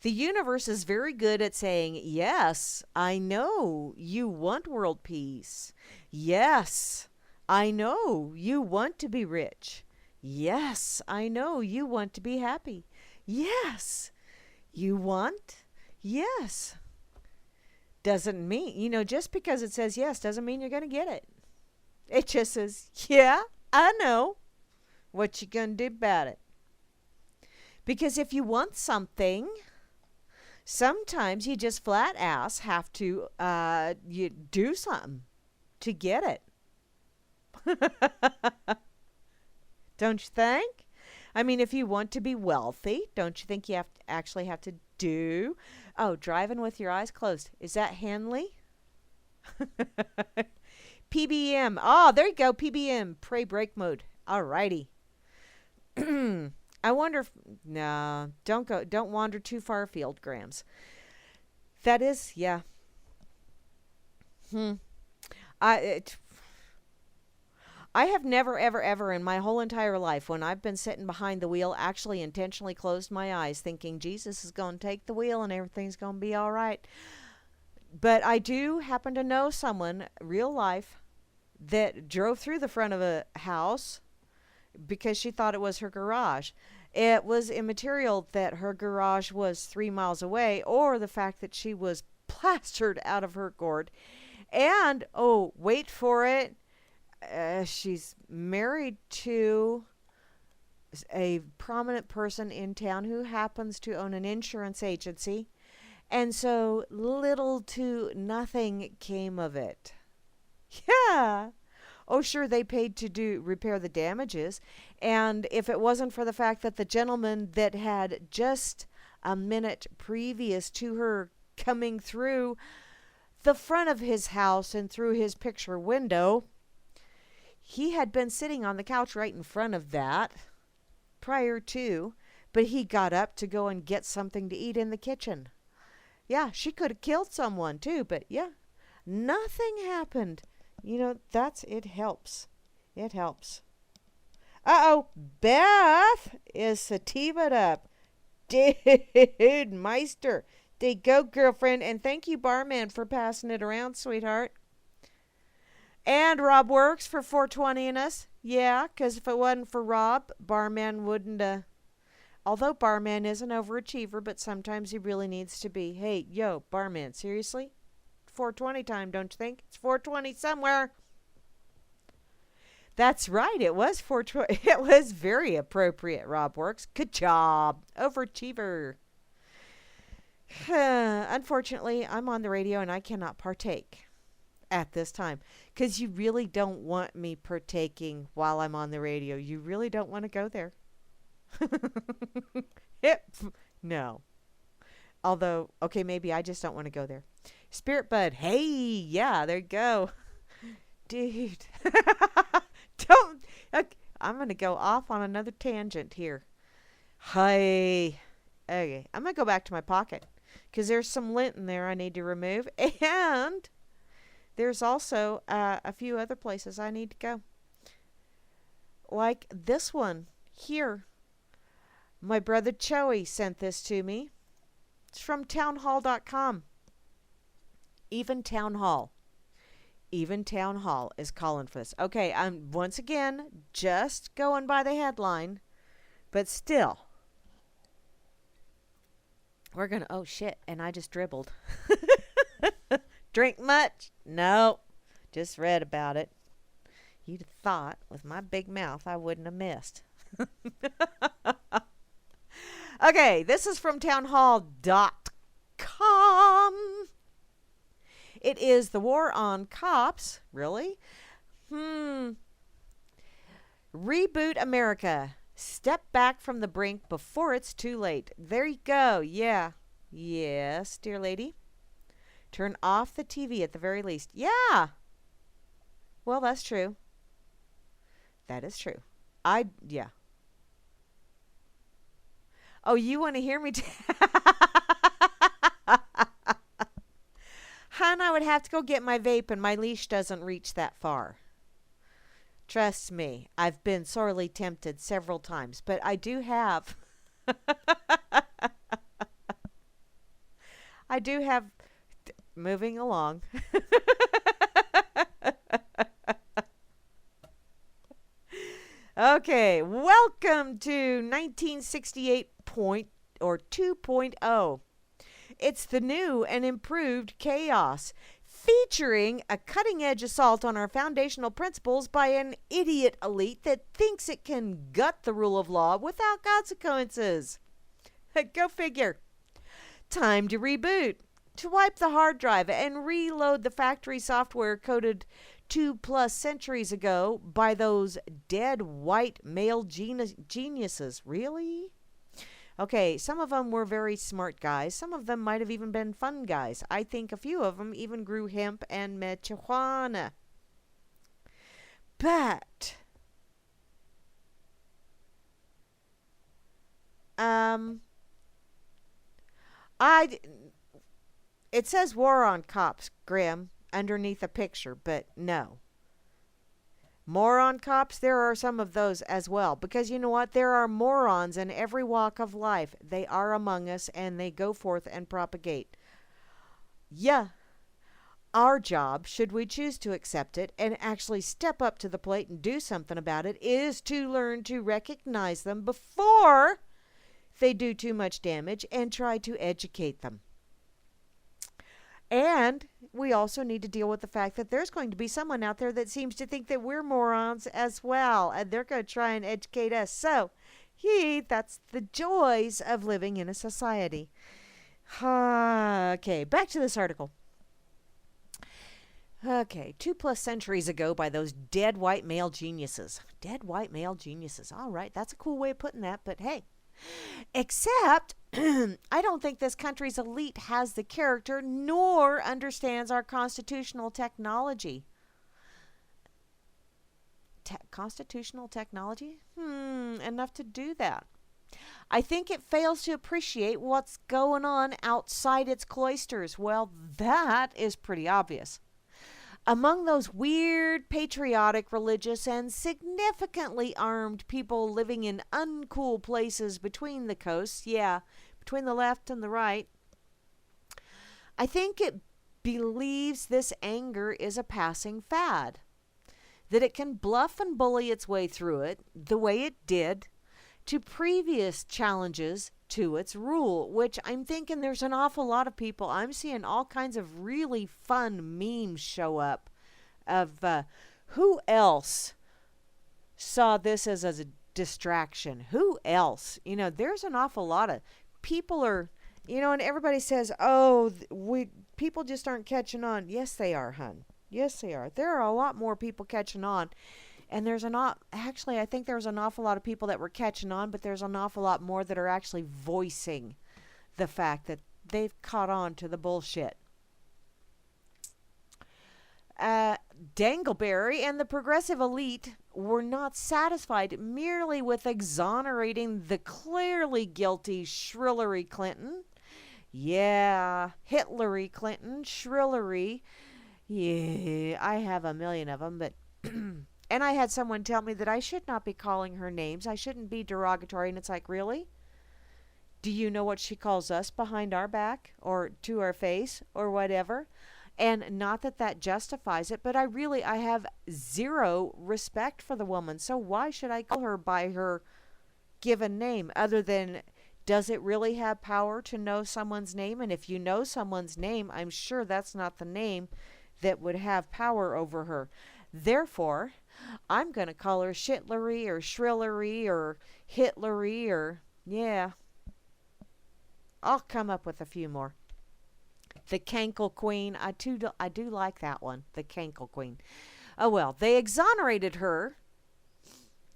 universe is very good at saying, yes, I know you want world peace. Yes, I know you want to be rich. Yes, I know you want to be happy. Yes, you want? Yes. Doesn't mean, just because it says yes doesn't mean you're going to get it. It just says, yeah, I know. What you going to do about it? Because if you want something, sometimes you just flat ass have to you do something to get it. Don't you think? I mean, if you want to be wealthy, don't you think you actually have to do? Oh, driving with your eyes closed. Is that Hanley? PBM. Oh, there you go. PBM. Pray break mode. Alrighty. I wonder if no, don't wander too far afield, Grams. That is, yeah. I have never, ever, ever in my whole entire life, when I've been sitting behind the wheel, actually intentionally closed my eyes thinking Jesus is going to take the wheel and everything's going to be all right. But I do happen to know someone, real life, that drove through the front of a house because she thought it was her garage. It was immaterial that her garage was 3 miles away, or the fact that she was plastered out of her gourd. And, oh, wait for it, she's married to a prominent person in town who happens to own an insurance agency. And so little to nothing came of it. Yeah. Oh, sure, they paid to repair the damages. And if it wasn't for the fact that the gentleman that had just a minute previous to her coming through the front of his house and through his picture window, he had been sitting on the couch right in front of that prior to, but he got up to go and get something to eat in the kitchen. Yeah, she could have killed someone too, but yeah, nothing happened. It helps. It helps. Uh-oh, Beth is sativa'd up. Dude, Meister. There you go, girlfriend. And thank you, Barman, for passing it around, sweetheart. And Rob Works for 420ing us. Yeah, because if it wasn't for Rob, Barman wouldn't, although Barman is an overachiever, but sometimes he really needs to be. Hey, yo, Barman, seriously? 420 time, don't you think? It's 420 somewhere. That's right. It was 420. It was very appropriate, Rob Works. Good job. Overachiever. Unfortunately, I'm on the radio and I cannot partake at this time because you really don't want me partaking while I'm on the radio. You really don't want to go there. No. Although, okay, maybe I just don't want to go there. Spirit Bud, hey, yeah, there you go. Dude. Don't. Okay, I'm going to go off on another tangent here. Hi. Okay, I'm going to go back to my pocket because there's some lint in there I need to remove. And there's also a few other places I need to go. Like this one here. My brother Choey sent this to me. It's from townhall.com. Even Town Hall. Even Town Hall is calling for this. Okay, I'm once again just going by the headline, but still. We're going to, oh shit, and I just dribbled. Drink much? No, just read about it. You'd have thought with my big mouth I wouldn't have missed. Okay, this is from townhall.com. It is the war on cops. Really? Reboot America. Step back from the brink before it's too late. There you go. Yeah. Yes, dear lady. Turn off the TV at the very least. Yeah. Well, that's true. That is true. Yeah. Oh, you want to hear me? Hun, I would have to go get my vape, and my leash doesn't reach that far. Trust me, I've been sorely tempted several times, but I do have. I do have. Moving along. Okay, welcome to 1968 point or 2.0. It's the new and improved chaos, featuring a cutting edge assault on our foundational principles by an idiot elite that thinks it can gut the rule of law without consequences. Go figure. Time to reboot, to wipe the hard drive and reload the factory software coded 2+ centuries ago by those dead white male geniuses. Really? Okay, some of them were very smart guys. Some of them might have even been fun guys. I think a few of them even grew hemp and marijuana. But, um, I, it says war on cops, Grim, underneath a picture, but no. Moron cops, there are some of those as well. Because you know what? There are morons in every walk of life. They are among us and they go forth and propagate. Yeah. Our job, should we choose to accept it and actually step up to the plate and do something about it, is to learn to recognize them before they do too much damage and try to educate them. And we also need to deal with the fact that there's going to be someone out there that seems to think that we're morons as well, and they're going to try and educate us. So, that's the joys of living in a society. Okay, back to this article. Okay, 2+ centuries ago by those dead white male geniuses. Dead white male geniuses. All right, that's a cool way of putting that, but hey. Except, I don't think this country's elite has the character nor understands our constitutional technology. Constitutional technology? Enough to do that. I think it fails to appreciate what's going on outside its cloisters. Well, that is pretty obvious. Among those weird, patriotic, religious, and significantly armed people living in uncool places between the coasts, between the left and the right, I think it believes this anger is a passing fad, that it can bluff and bully its way through it the way it did to previous challenges to its rule, which I'm thinking there's an awful lot of people. I'm seeing all kinds of really fun memes show up of who else saw this as a distraction. Who else? There's an awful lot of people are, and everybody says, oh, people just aren't catching on. Yes, they are, hun. Yes, they are. There are a lot more people catching on. And I think there's an awful lot of people that were catching on, but there's an awful lot more that are actually voicing the fact that they've caught on to the bullshit. Dangleberry and the progressive elite were not satisfied merely with exonerating the clearly guilty Shrillery Clinton. Yeah, Hitlery Clinton, Shrillery. Yeah, I have a million of them, but... And I had someone tell me that I should not be calling her names. I shouldn't be derogatory. And it's like, really? Do you know what she calls us behind our back or to our face or whatever? And not that that justifies it, but I have zero respect for the woman. So why should I call her by her given name other than, does it really have power to know someone's name? And if you know someone's name, I'm sure that's not the name that would have power over her. Therefore, I'm going to call her Shitlery or Shrillery or Hitlery or, I'll come up with a few more. The Cankle Queen, I do like that one, the Cankle Queen. Oh well, they exonerated her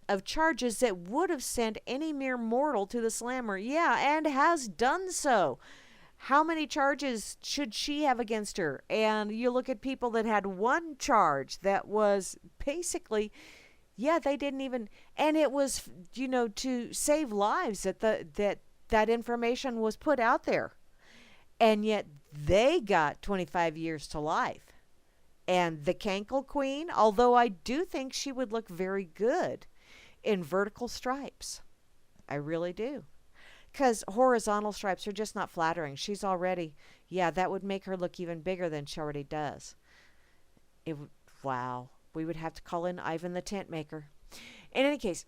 of charges that would have sent any mere mortal to the slammer. Yeah, and has done so. How many charges should she have against her? And you look at people that had one charge that was basically, yeah, they didn't even, and it was, to save lives that information was put out there. And yet they got 25 years to life. And the Cankle Queen, although I do think she would look very good in vertical stripes. I really do. Because horizontal stripes are just not flattering. She's already, yeah, that would make her look even bigger than she already does. Wow. We would have to call in Ivan the tent maker. In any case,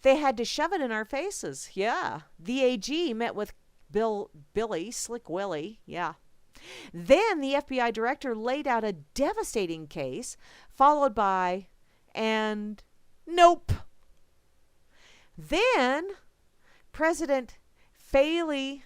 they had to shove it in our faces. Yeah. The AG met with Billy, Slick Willie. Yeah. Then the FBI director laid out a devastating case, followed by, and nope. Then President Faley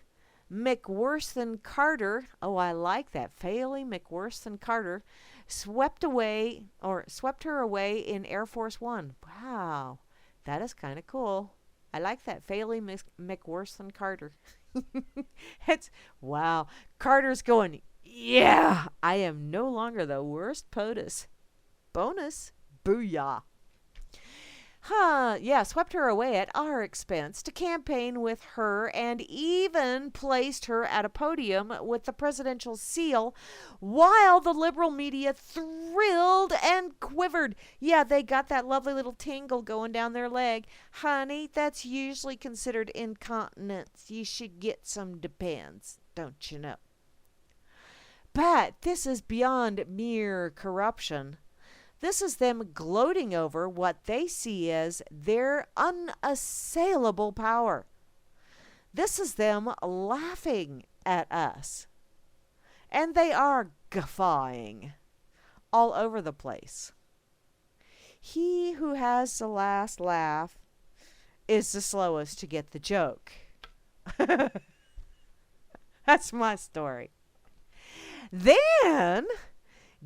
McWorston Carter, oh, I like that, Faley McWorston Carter, swept her away in Air Force One. Wow, that is kind of cool. I like that, Faley McWorston Carter. It's, wow, Carter's going, yeah, I am no longer the worst POTUS. Bonus, booyah. Yeah, swept her away at our expense to campaign with her and even placed her at a podium with the presidential seal while the liberal media thrilled and quivered. Yeah, they got that lovely little tingle going down their leg. Honey, that's usually considered incontinence. You should get some Depends, don't you know? But this is beyond mere corruption. This is them gloating over what they see as their unassailable power. This is them laughing at us. And they are guffawing all over the place. He who has the last laugh is the slowest to get the joke. That's my story. Then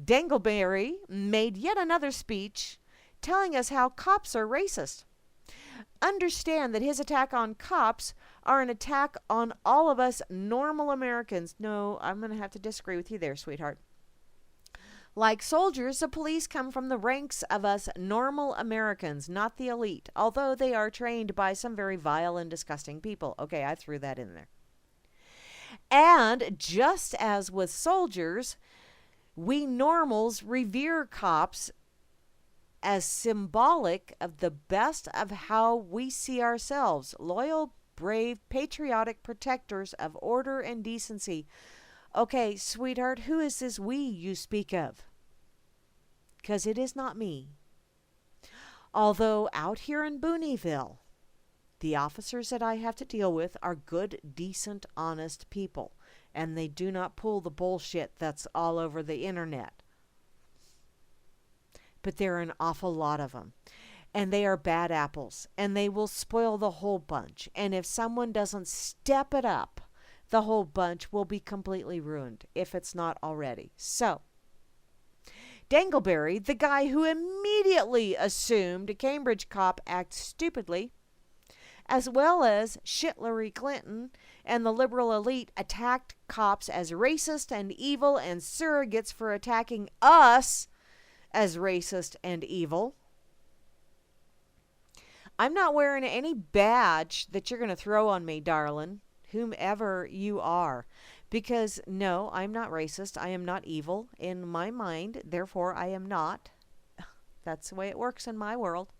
Dangleberry made yet another speech telling us how cops are racist. Understand that his attack on cops are an attack on all of us normal Americans. No, I'm going to have to disagree with you there, sweetheart. Like soldiers, the police come from the ranks of us normal Americans, not the elite, although they are trained by some very vile and disgusting people. Okay, I threw that in there. And just as with soldiers, we normals revere cops as symbolic of the best of how we see ourselves. Loyal, brave, patriotic protectors of order and decency. Okay, sweetheart, who is this we you speak of? Because it is not me. Although out here in Booneyville, the officers that I have to deal with are good, decent, honest people. And they do not pull the bullshit that's all over the internet. But there are an awful lot of them. And they are bad apples. And they will spoil the whole bunch. And if someone doesn't step it up, the whole bunch will be completely ruined, if it's not already. So, Dangleberry, the guy who immediately assumed a Cambridge cop acts stupidly, as well as Hillary Clinton and the liberal elite attacked cops as racist and evil and surrogates for attacking us as racist and evil. I'm not wearing any badge that you're going to throw on me, darling, whomever you are. Because, no, I'm not racist. I am not evil in my mind. Therefore, I am not. That's the way it works in my world.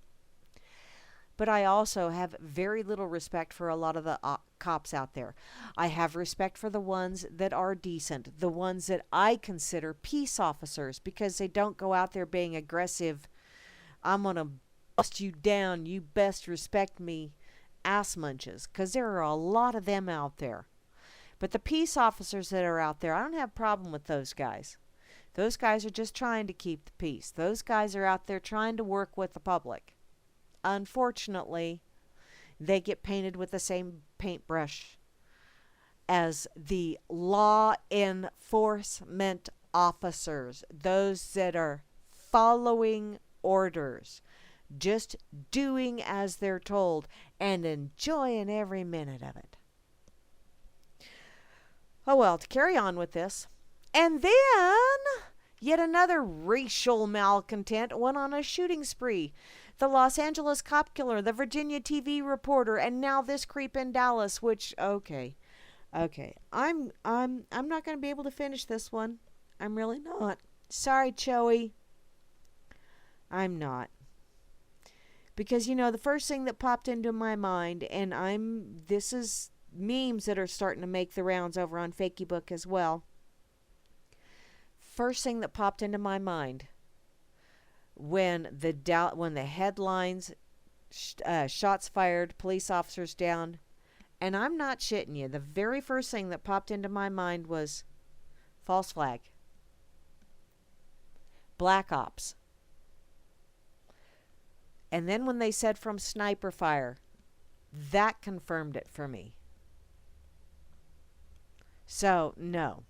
But I also have very little respect for a lot of the cops out there. I have respect for the ones that are decent, the ones that I consider peace officers, because they don't go out there being aggressive. I'm going to bust you down, you best respect me, ass munches, because there are a lot of them out there. But the peace officers that are out there, I don't have a problem with those guys. Those guys are just trying to keep the peace. Those guys are out there trying to work with the public. Unfortunately, they get painted with the same paintbrush as the law enforcement officers, those that are following orders, just doing as they're told and enjoying every minute of it. Oh well, to carry on with this. And then yet another racial malcontent went on a shooting spree. The Los Angeles cop killer, the Virginia TV reporter, and now this creep in Dallas, which okay. Okay. I'm not going to be able to finish this one. I'm really not. Sorry, Joey. I'm not. Because the first thing that popped into my mind, and this is memes that are starting to make the rounds over on Fakeybook as well. First thing that popped into my mind when the headlines, shots fired, police officers down, and I'm not shitting you, the very first thing that popped into my mind was false flag, black ops. And then when they said from sniper fire, that confirmed it for me. So, no.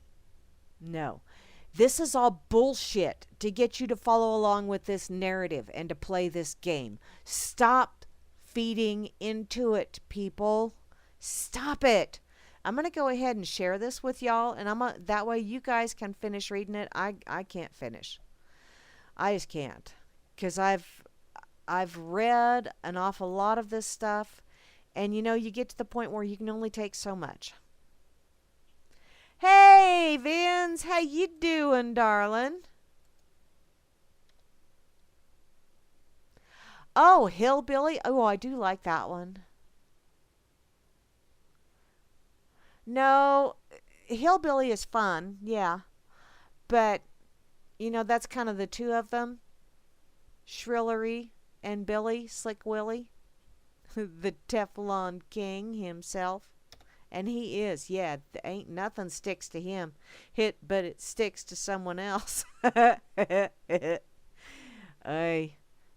This is all bullshit to get you to follow along with this narrative and to play this game. Stop feeding into it, people. Stop it. I'm going to go ahead and share this with y'all, and that way you guys can finish reading it. I can't finish. I just can't. Because I've read an awful lot of this stuff, and you get to the point where you can only take so much. Hey, Vince, how you doing, darling? Oh, Hillbilly. Oh, I do like that one. No, Hillbilly is fun, yeah. But, that's kind of the two of them. Shrillery and Billy, Slick Willie. The Teflon King himself. And he is, yeah. Ain't nothing sticks to him. But it sticks to someone else.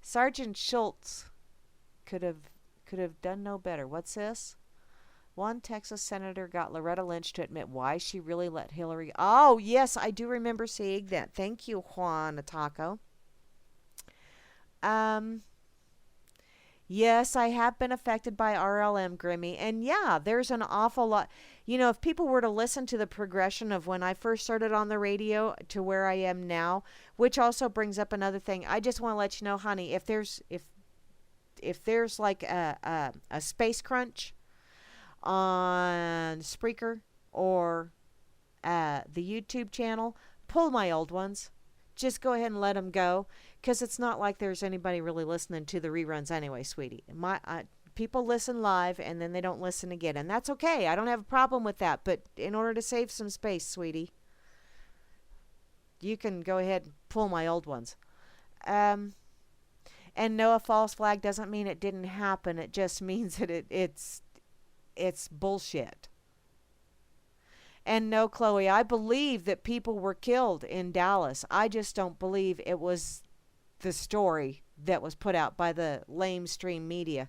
Sergeant Schultz could have done no better. What's this? One Texas senator got Loretta Lynch to admit why she really let Hillary. Oh, yes, I do remember seeing that. Thank you, Juan Ataco. Yes, I have been affected by RLM, Grimmy. And yeah, there's an awful lot. If people were to listen to the progression of when I first started on the radio to where I am now, which also brings up another thing. I just want to let you know, honey, if there's like a space crunch on Spreaker or the YouTube channel, pull my old ones. Just go ahead and let them go, because it's not like there's anybody really listening to the reruns anyway, sweetie. People listen live and then they don't listen again, and that's okay. I don't have a problem with that, but in order to save some space, sweetie, you can go ahead and pull my old ones. And no, a false flag doesn't mean it didn't happen. It just means that it's bullshit. And no, Chloe, I believe that people were killed in Dallas. I just don't believe it was the story that was put out by the lamestream media.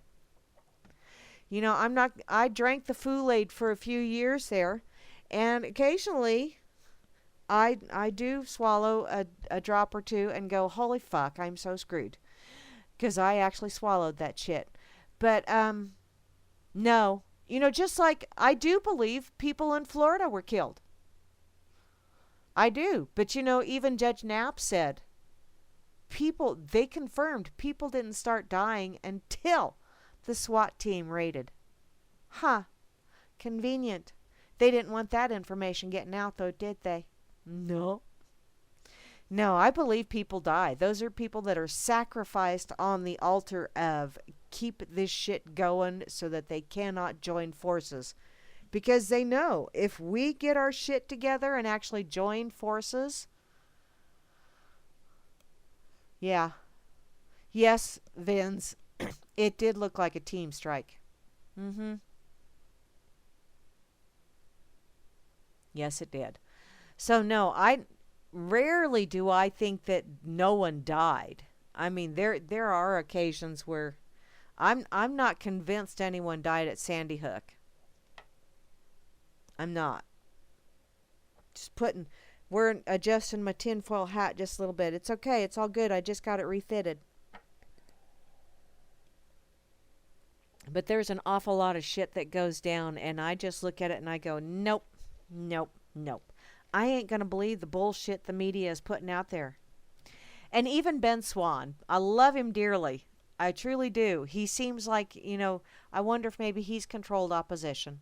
I drank the Kool-Aid for a few years there, and occasionally I do swallow a drop or two and go, holy fuck, I'm so screwed. Because I actually swallowed that shit. But, no. Just like I do believe people in Florida were killed. I do. But, even Judge Knapp said they confirmed people didn't start dying until the SWAT team raided. Huh. Convenient. They didn't want that information getting out, though, did they? No. No, I believe people die. Those are people that are sacrificed on the altar of keep this shit going so that they cannot join forces. Because they know if we get our shit together and actually join forces. Yeah. Yes, Vince. It did look like a team strike. Mm-hmm. Yes, it did. So no, rarely do I think that no one died. I mean, there are occasions where I'm not convinced anyone died at Sandy Hook. I'm not. We're adjusting my tinfoil hat just a little bit. It's okay. It's all good. I just got it refitted. But there's an awful lot of shit that goes down, and I just look at it and I go, nope, Nope, nope. I ain't going to believe the bullshit the media is putting out there. And even Ben Swan, I love him dearly. I truly do. He seems like, I wonder if maybe he's controlled opposition.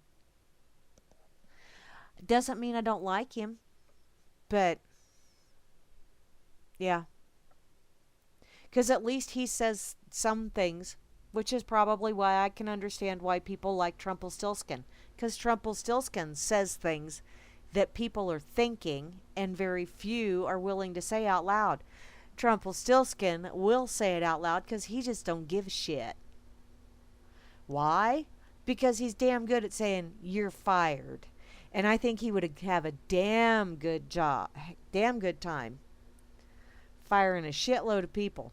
Doesn't mean I don't like him, but yeah. Because at least he says some things, which is probably why I can understand why people like Trumpelstiltskin. Because Trumpelstiltskin says things that people are thinking and very few are willing to say out loud. Trumpelstiltskin will say it out loud because he just don't give a shit. Why? Because he's damn good at saying, you're fired. And I think he would have a damn good time firing a shitload of people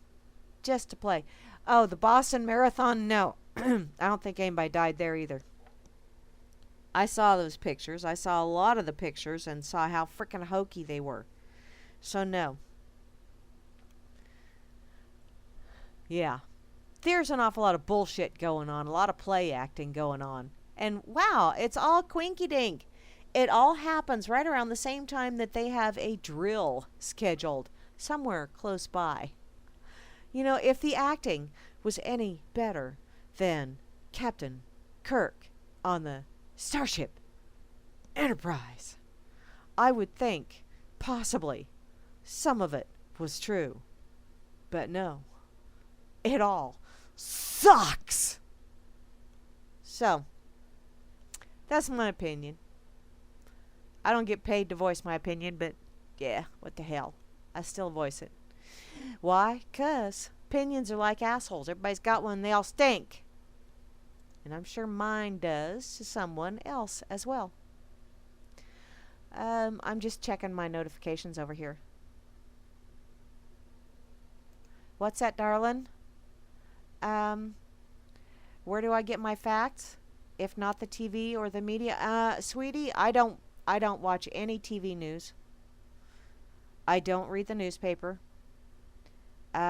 just to play. Oh, the Boston Marathon? No. I don't think anybody died there either. I saw those pictures. I saw a lot of the pictures and saw how freaking hokey they were. So, no. Yeah. There's an awful lot of bullshit going on, a lot of play acting going on. And wow, it's all quinky dink. It all happens right around the same time that they have a drill scheduled somewhere close by. If the acting was any better than Captain Kirk on the Starship Enterprise, I would think possibly some of it was true. But no, it all sucks. So, that's my opinion. I don't get paid to voice my opinion, but yeah, what the hell. I still voice it. Why? 'Cause opinions are like assholes. Everybody's got one and they all stink. And I'm sure mine does to someone else as well. I'm just checking my notifications over here. What's that, darling? Where do I get my facts? If not the TV or the media? Sweetie, I don't watch any TV news. I don't read the newspaper. And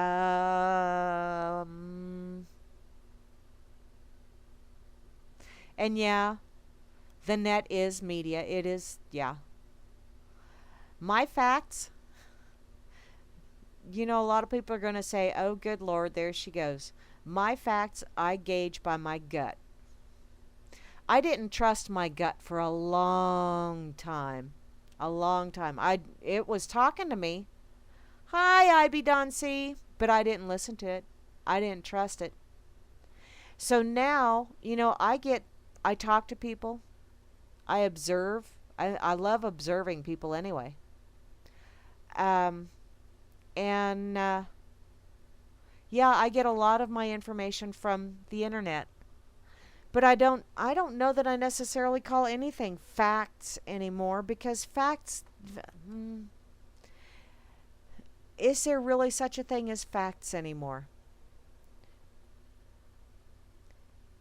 yeah, the net is media. It is, yeah. My facts, a lot of people are going to say, oh, good Lord, there she goes. My facts, I gauge by my gut. I didn't trust my gut for a long time. A long time. It was talking to me. Hi, Ivy Duncy. But I didn't listen to it. I didn't trust it. So now, I talk to people. I observe. I love observing people anyway. Yeah, I get a lot of my information from the internet. But I don't know that I necessarily call anything facts anymore, because facts, is there really such a thing as facts anymore?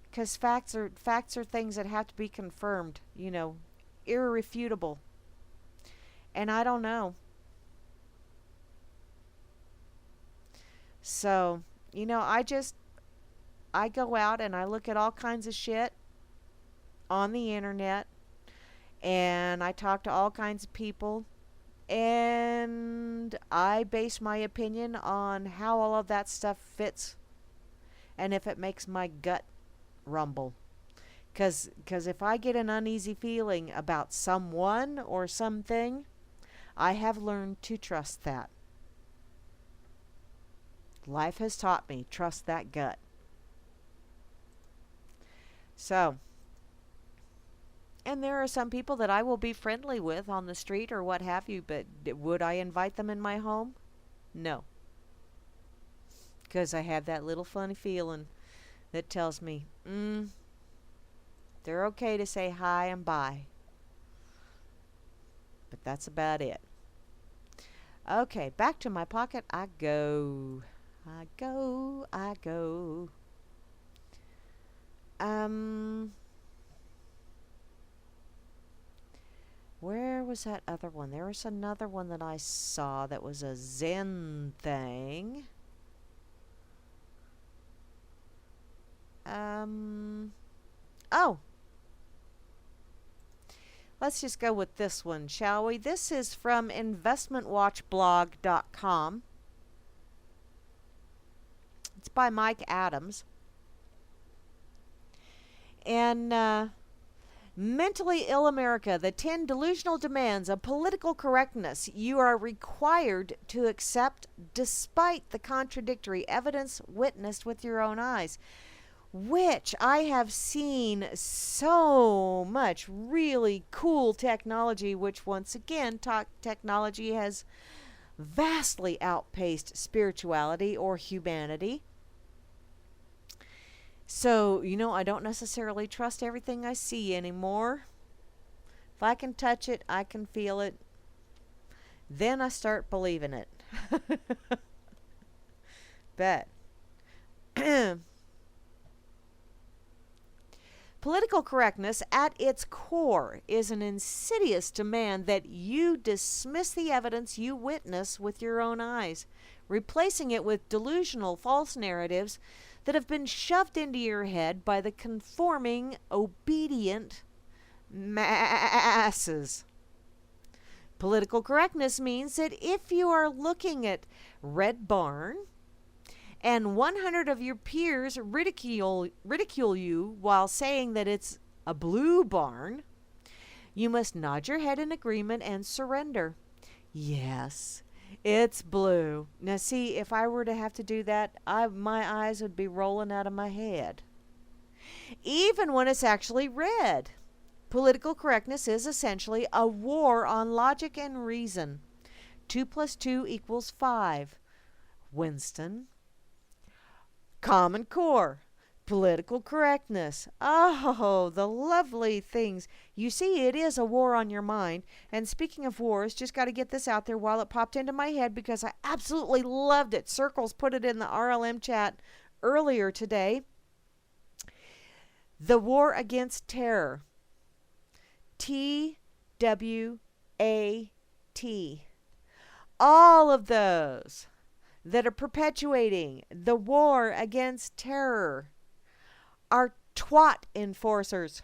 Because facts are things that have to be confirmed, irrefutable. And I don't know. So, I go out and I look at all kinds of shit on the internet, and I talk to all kinds of people, and I base my opinion on how all of that stuff fits and if it makes my gut rumble. Because if I get an uneasy feeling about someone or something, I have learned to trust that. Life has taught me, trust that gut. So, and there are some people that I will be friendly with on the street or what have you, but would I invite them in my home? No. Because I have that little funny feeling that tells me, they're okay to say hi and bye. But that's about it. Okay, back to my pocket I go. I go. Where was that other one? There was another one that I saw that was a Zen thing. Oh. Let's just go with this one, shall we? This is from investmentwatchblog.com. It's by Mike Adams. And Mentally Ill America, the 10 delusional demands of political correctness you are required to accept despite the contradictory evidence witnessed with your own eyes. Which I have seen so much really cool technology, which once again, technology has vastly outpaced spirituality or humanity. So, I don't necessarily trust everything I see anymore. If I can touch it, I can feel it, then I start believing it. Bet. Political correctness at its core is an insidious demand that you dismiss the evidence you witness with your own eyes, replacing it with delusional false narratives that have been shoved into your head by the conforming, obedient masses. Political correctness means that if you are looking at Red Barn and 100 of your peers ridicule you while saying that it's a blue barn, you must nod your head in agreement and surrender. Yes, it's blue. Now see, if I were to have to do that, my eyes would be rolling out of my head. Even when it's actually red. Political correctness is essentially a war on logic and reason. 2 + 2 = 5. Winston. Common Core, political correctness. Oh, the lovely things. You see, it is a war on your mind. And speaking of wars, just got to get this out there while it popped into my head because I absolutely loved it. Circles put it in the RLM chat earlier today. The War Against Terror. TWAT. All of those that are perpetuating the war against terror are twat enforcers,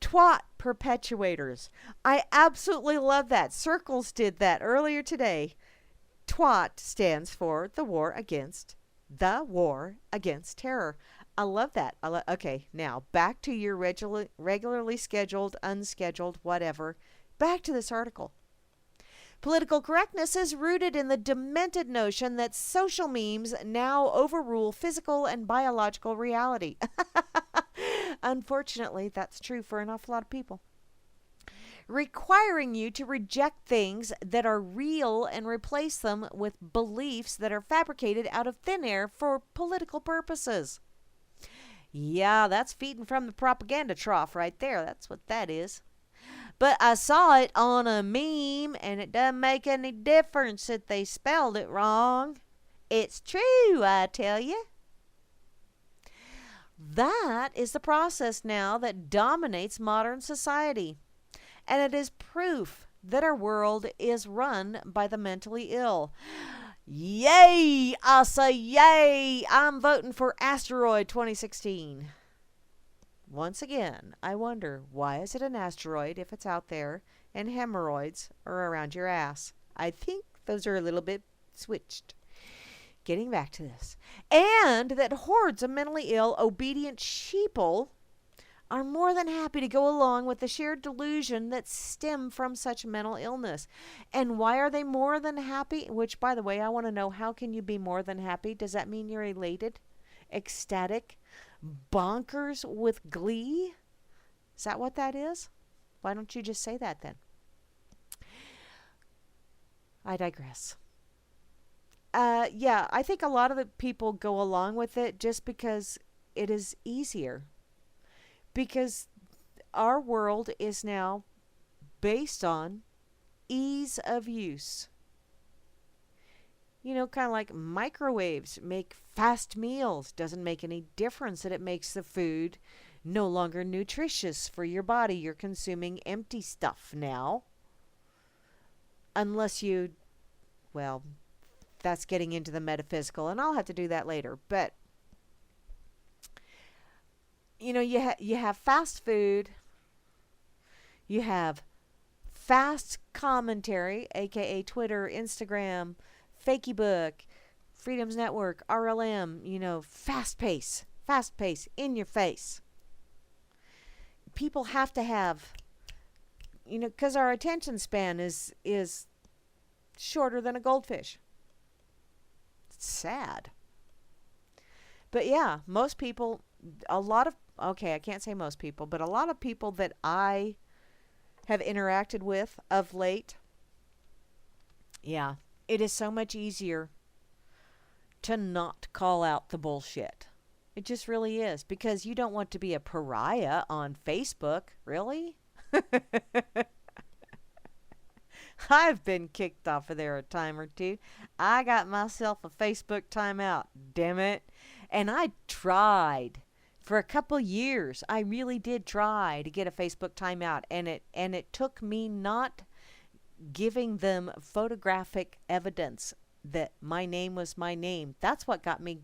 twat perpetuators. I absolutely love that. Circles did that earlier today. TWAT stands for the war against terror. I love that. Okay, now back to your regularly scheduled, unscheduled, whatever. Back to this article. Political correctness is rooted in the demented notion that social memes now overrule physical and biological reality. Unfortunately, that's true for an awful lot of people. Requiring you to reject things that are real and replace them with beliefs that are fabricated out of thin air for political purposes. Yeah, that's feeding from the propaganda trough right there. That's what that is. But I saw it on a meme, and it doesn't make any difference that they spelled it wrong. It's true, I tell you. That is the process now that dominates modern society. And it is proof that our world is run by the mentally ill. Yay! I say yay! I'm voting for Asteroid 2016. Once again, I wonder, why is it an asteroid if it's out there and hemorrhoids are around your ass? I think those are a little bit switched. Getting back to this. And that hordes of mentally ill, obedient sheeple are more than happy to go along with the shared delusion that stem from such mental illness. And why are they more than happy? Which, by the way, I want to know, how can you be more than happy? Does that mean you're elated, ecstatic, bonkers with glee? Is that what that is? Why don't you just say that then? I digress. Yeah, I think a lot of the people go along with it just because it is easier. Because our world is now based on ease of use. You know, kind of like microwaves make fast meals. Doesn't make any difference that it makes the food no longer nutritious for your body. You're consuming empty stuff now. Unless you, well, that's getting into the metaphysical, and I'll have to do that later. But, you know, you have fast food. You have fast commentary, aka Twitter, Instagram, Fakeybook, Freedom's Network, RLM, fast pace, in your face. People have to have, because our attention span is shorter than a goldfish. It's sad. But yeah, most people, I can't say most people, but a lot of people that I have interacted with of late, yeah, it is so much easier to not call out the bullshit. It just really is, because you don't want to be a pariah on Facebook, really? I've been kicked off of there a time or two. I got myself a Facebook timeout, damn it. And I tried for a couple years. I really did try to get a Facebook timeout, and it took me not giving them photographic evidence that my name was my name. That's what got me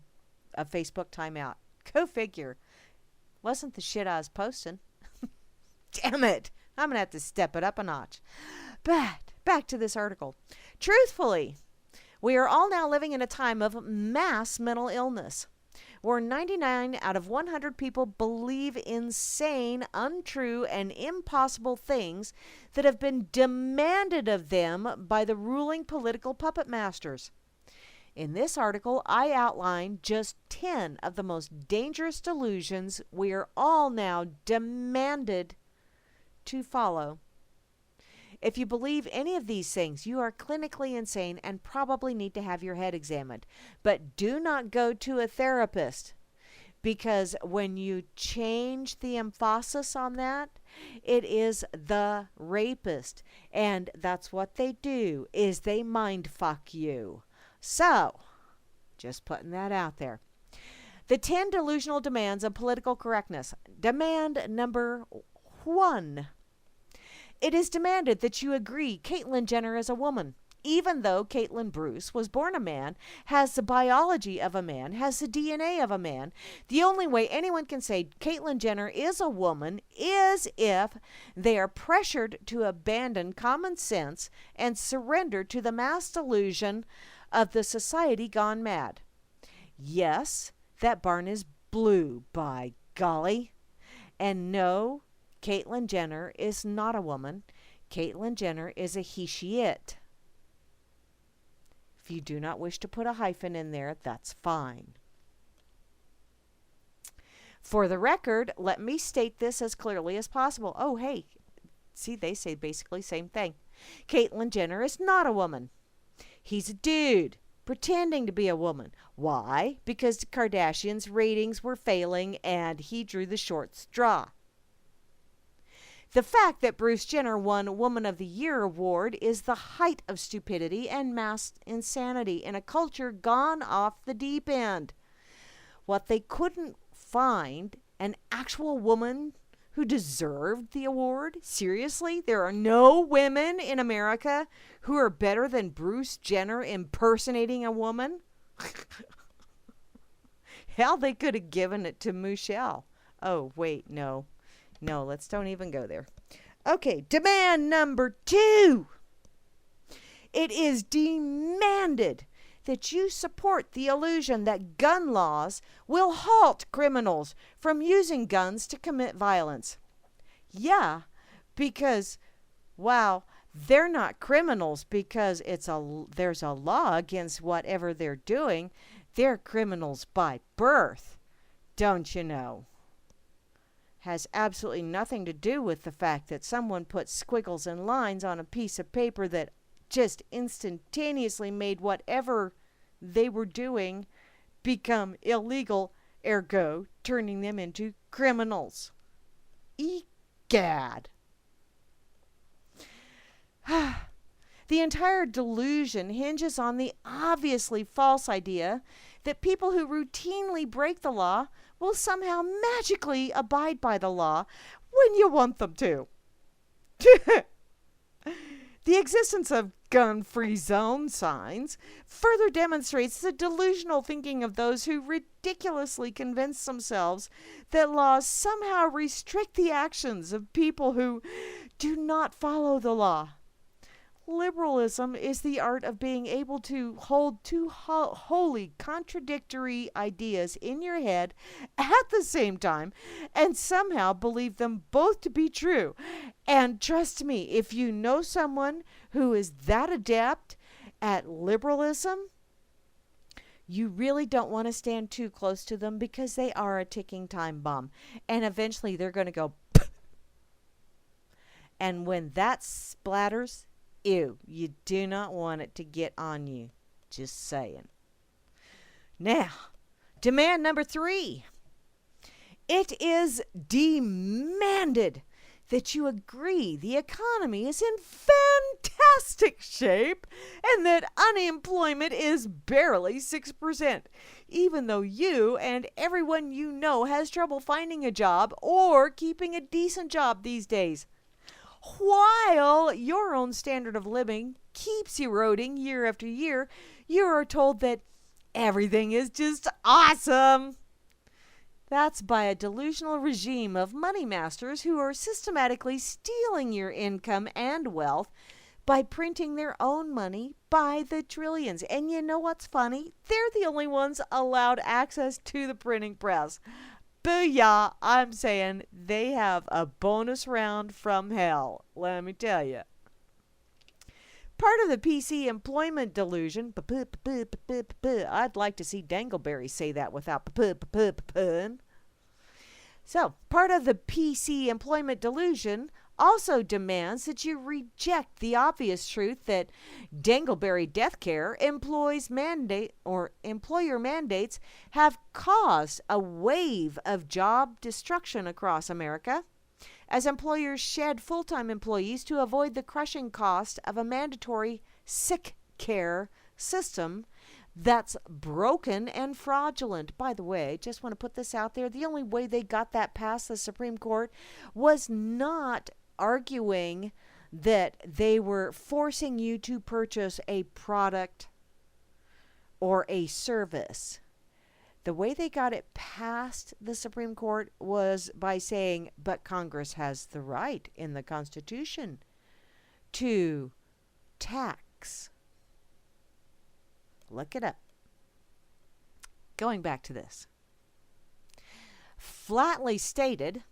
a Facebook timeout. Go figure. Wasn't the shit I was posting. Damn it. I'm going to have to step it up a notch. But back to this article. Truthfully, we are all now living in a time of mass mental illness, where 99 out of 100 people believe insane, untrue, and impossible things that have been demanded of them by the ruling political puppet masters. In this article, I outline just 10 of the most dangerous delusions we are all now demanded to follow. If you believe any of these things, you are clinically insane and probably need to have your head examined. But do not go to a therapist, because when you change the emphasis on that, it is the rapist. And that's what they do, is they mind fuck you. So, just putting that out there. The 10 delusional demands of political correctness. Demand number 1. It is demanded that you agree Caitlyn Jenner is a woman, even though Caitlyn Bruce was born a man, has the biology of a man, has the DNA of a man. The only way anyone can say Caitlyn Jenner is a woman is if they are pressured to abandon common sense and surrender to the mass delusion of the society gone mad. Yes, that barn is blue, by golly. And no, Caitlyn Jenner is not a woman. Caitlyn Jenner is a he, she, it. If you do not wish to put a hyphen in there, that's fine. For the record, let me state this as clearly as possible. Oh, hey, see, they say basically same thing. Caitlyn Jenner is not a woman. He's a dude pretending to be a woman. Why? Because the Kardashians' ratings were failing and he drew the short straw. The fact that Bruce Jenner won Woman of the Year award is the height of stupidity and mass insanity in a culture gone off the deep end. What they couldn't find, an actual woman who deserved the award? Seriously? There are no women in America who are better than Bruce Jenner impersonating a woman? Hell, they could have given it to Michelle. Oh, wait, no. No, let's don't even go there. Okay, demand number 2. It is demanded that you support the illusion that gun laws will halt criminals from using guns to commit violence. Yeah, because, wow, they're not criminals because there's a law against whatever they're doing. They're criminals by birth, don't you know? Has absolutely nothing to do with the fact that someone put squiggles and lines on a piece of paper that just instantaneously made whatever they were doing become illegal, ergo turning them into criminals. Egad. The entire delusion hinges on the obviously false idea that people who routinely break the law will somehow magically abide by the law when you want them to. The existence of gun-free zone signs further demonstrates the delusional thinking of those who ridiculously convince themselves that laws somehow restrict the actions of people who do not follow the law. Liberalism is the art of being able to hold two wholly contradictory ideas in your head at the same time and somehow believe them both to be true. And trust me, if you know someone who is that adept at liberalism, you really don't want to stand too close to them because they are a ticking time bomb. And eventually they're going to go. And when that splatters, ew, you do not want it to get on you. Just saying. Now, demand number 3. It is demanded that you agree the economy is in fantastic shape and that unemployment is barely 6%, even though you and everyone you know has trouble finding a job or keeping a decent job these days. While your own standard of living keeps eroding year after year, you are told that everything is just awesome. That's by a delusional regime of money masters who are systematically stealing your income and wealth by printing their own money by the trillions. And you know what's funny? They're the only ones allowed access to the printing press. Booyah, I'm saying they have a bonus round from hell, let me tell you. Part of the PC employment delusion, I'd like to see Dangleberry say that without So, part of the PC employment delusion also demands that you reject the obvious truth that Dangleberry Death Care employer mandates have caused a wave of job destruction across America, as employers shed full-time employees to avoid the crushing cost of a mandatory sick care system that's broken and fraudulent. By the way, just want to put this out there. The only way they got that past the Supreme Court was not arguing that they were forcing you to purchase a product or a service. The way they got it past the Supreme Court was by saying, but Congress has the right in the Constitution to tax. Look it up. Going back to this. Flatly stated,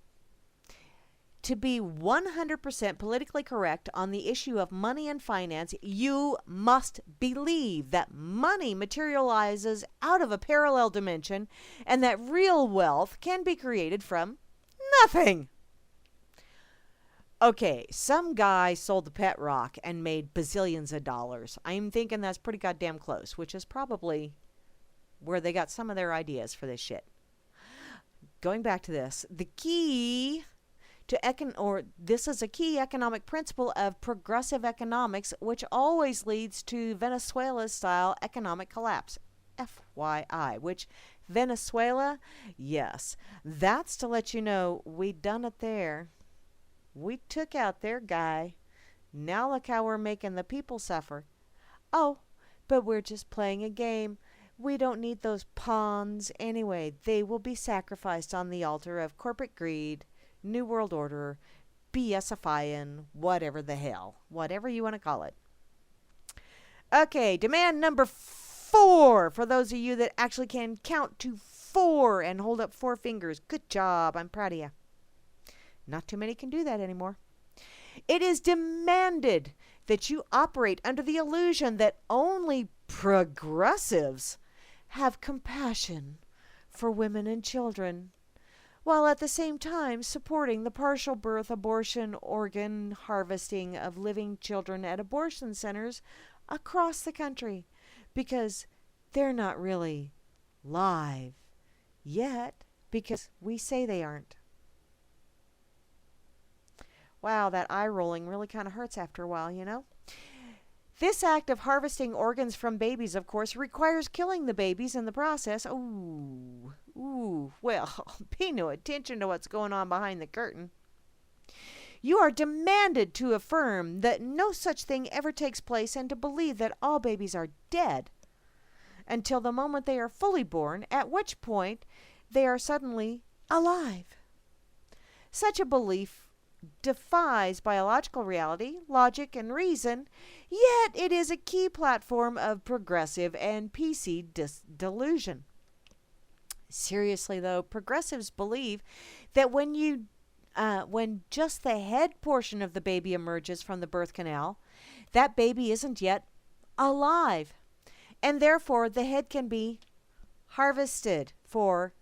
to be 100% politically correct on the issue of money and finance, you must believe that money materializes out of a parallel dimension and that real wealth can be created from nothing. Okay, some guy sold the pet rock and made bazillions of dollars. I'm thinking that's pretty goddamn close, which is probably where they got some of their ideas for this shit. Going back to this, the key to this is a key economic principle of progressive economics, which always leads to Venezuela-style economic collapse. FYI, which Venezuela, yes, that's to let you know we done it there. We took out their guy. Now look how we're making the people suffer. Oh, but we're just playing a game. We don't need those pawns anyway. They will be sacrificed on the altar of corporate greed, New World Order, BSifying, whatever the hell. Whatever you want to call it. Okay, demand number 4. For those of you that actually can count to 4 and hold up 4 fingers. Good job. I'm proud of you. Not too many can do that anymore. It is demanded that you operate under the illusion that only progressives have compassion for women and children, while at the same time supporting the partial birth, abortion, organ harvesting of living children at abortion centers across the country, because they're not really live yet, because we say they aren't. Wow, that eye rolling really kind of hurts after a while, you know? This act of harvesting organs from babies, of course, requires killing the babies in the process. Well, pay no attention to what's going on behind the curtain. You are demanded to affirm that no such thing ever takes place and to believe that all babies are dead until the moment they are fully born, at which point they are suddenly alive. Such a belief defies biological reality, logic, and reason, yet it is a key platform of progressive and PC delusion. Seriously, though, progressives believe that when just the head portion of the baby emerges from the birth canal, that baby isn't yet alive, and therefore the head can be harvested for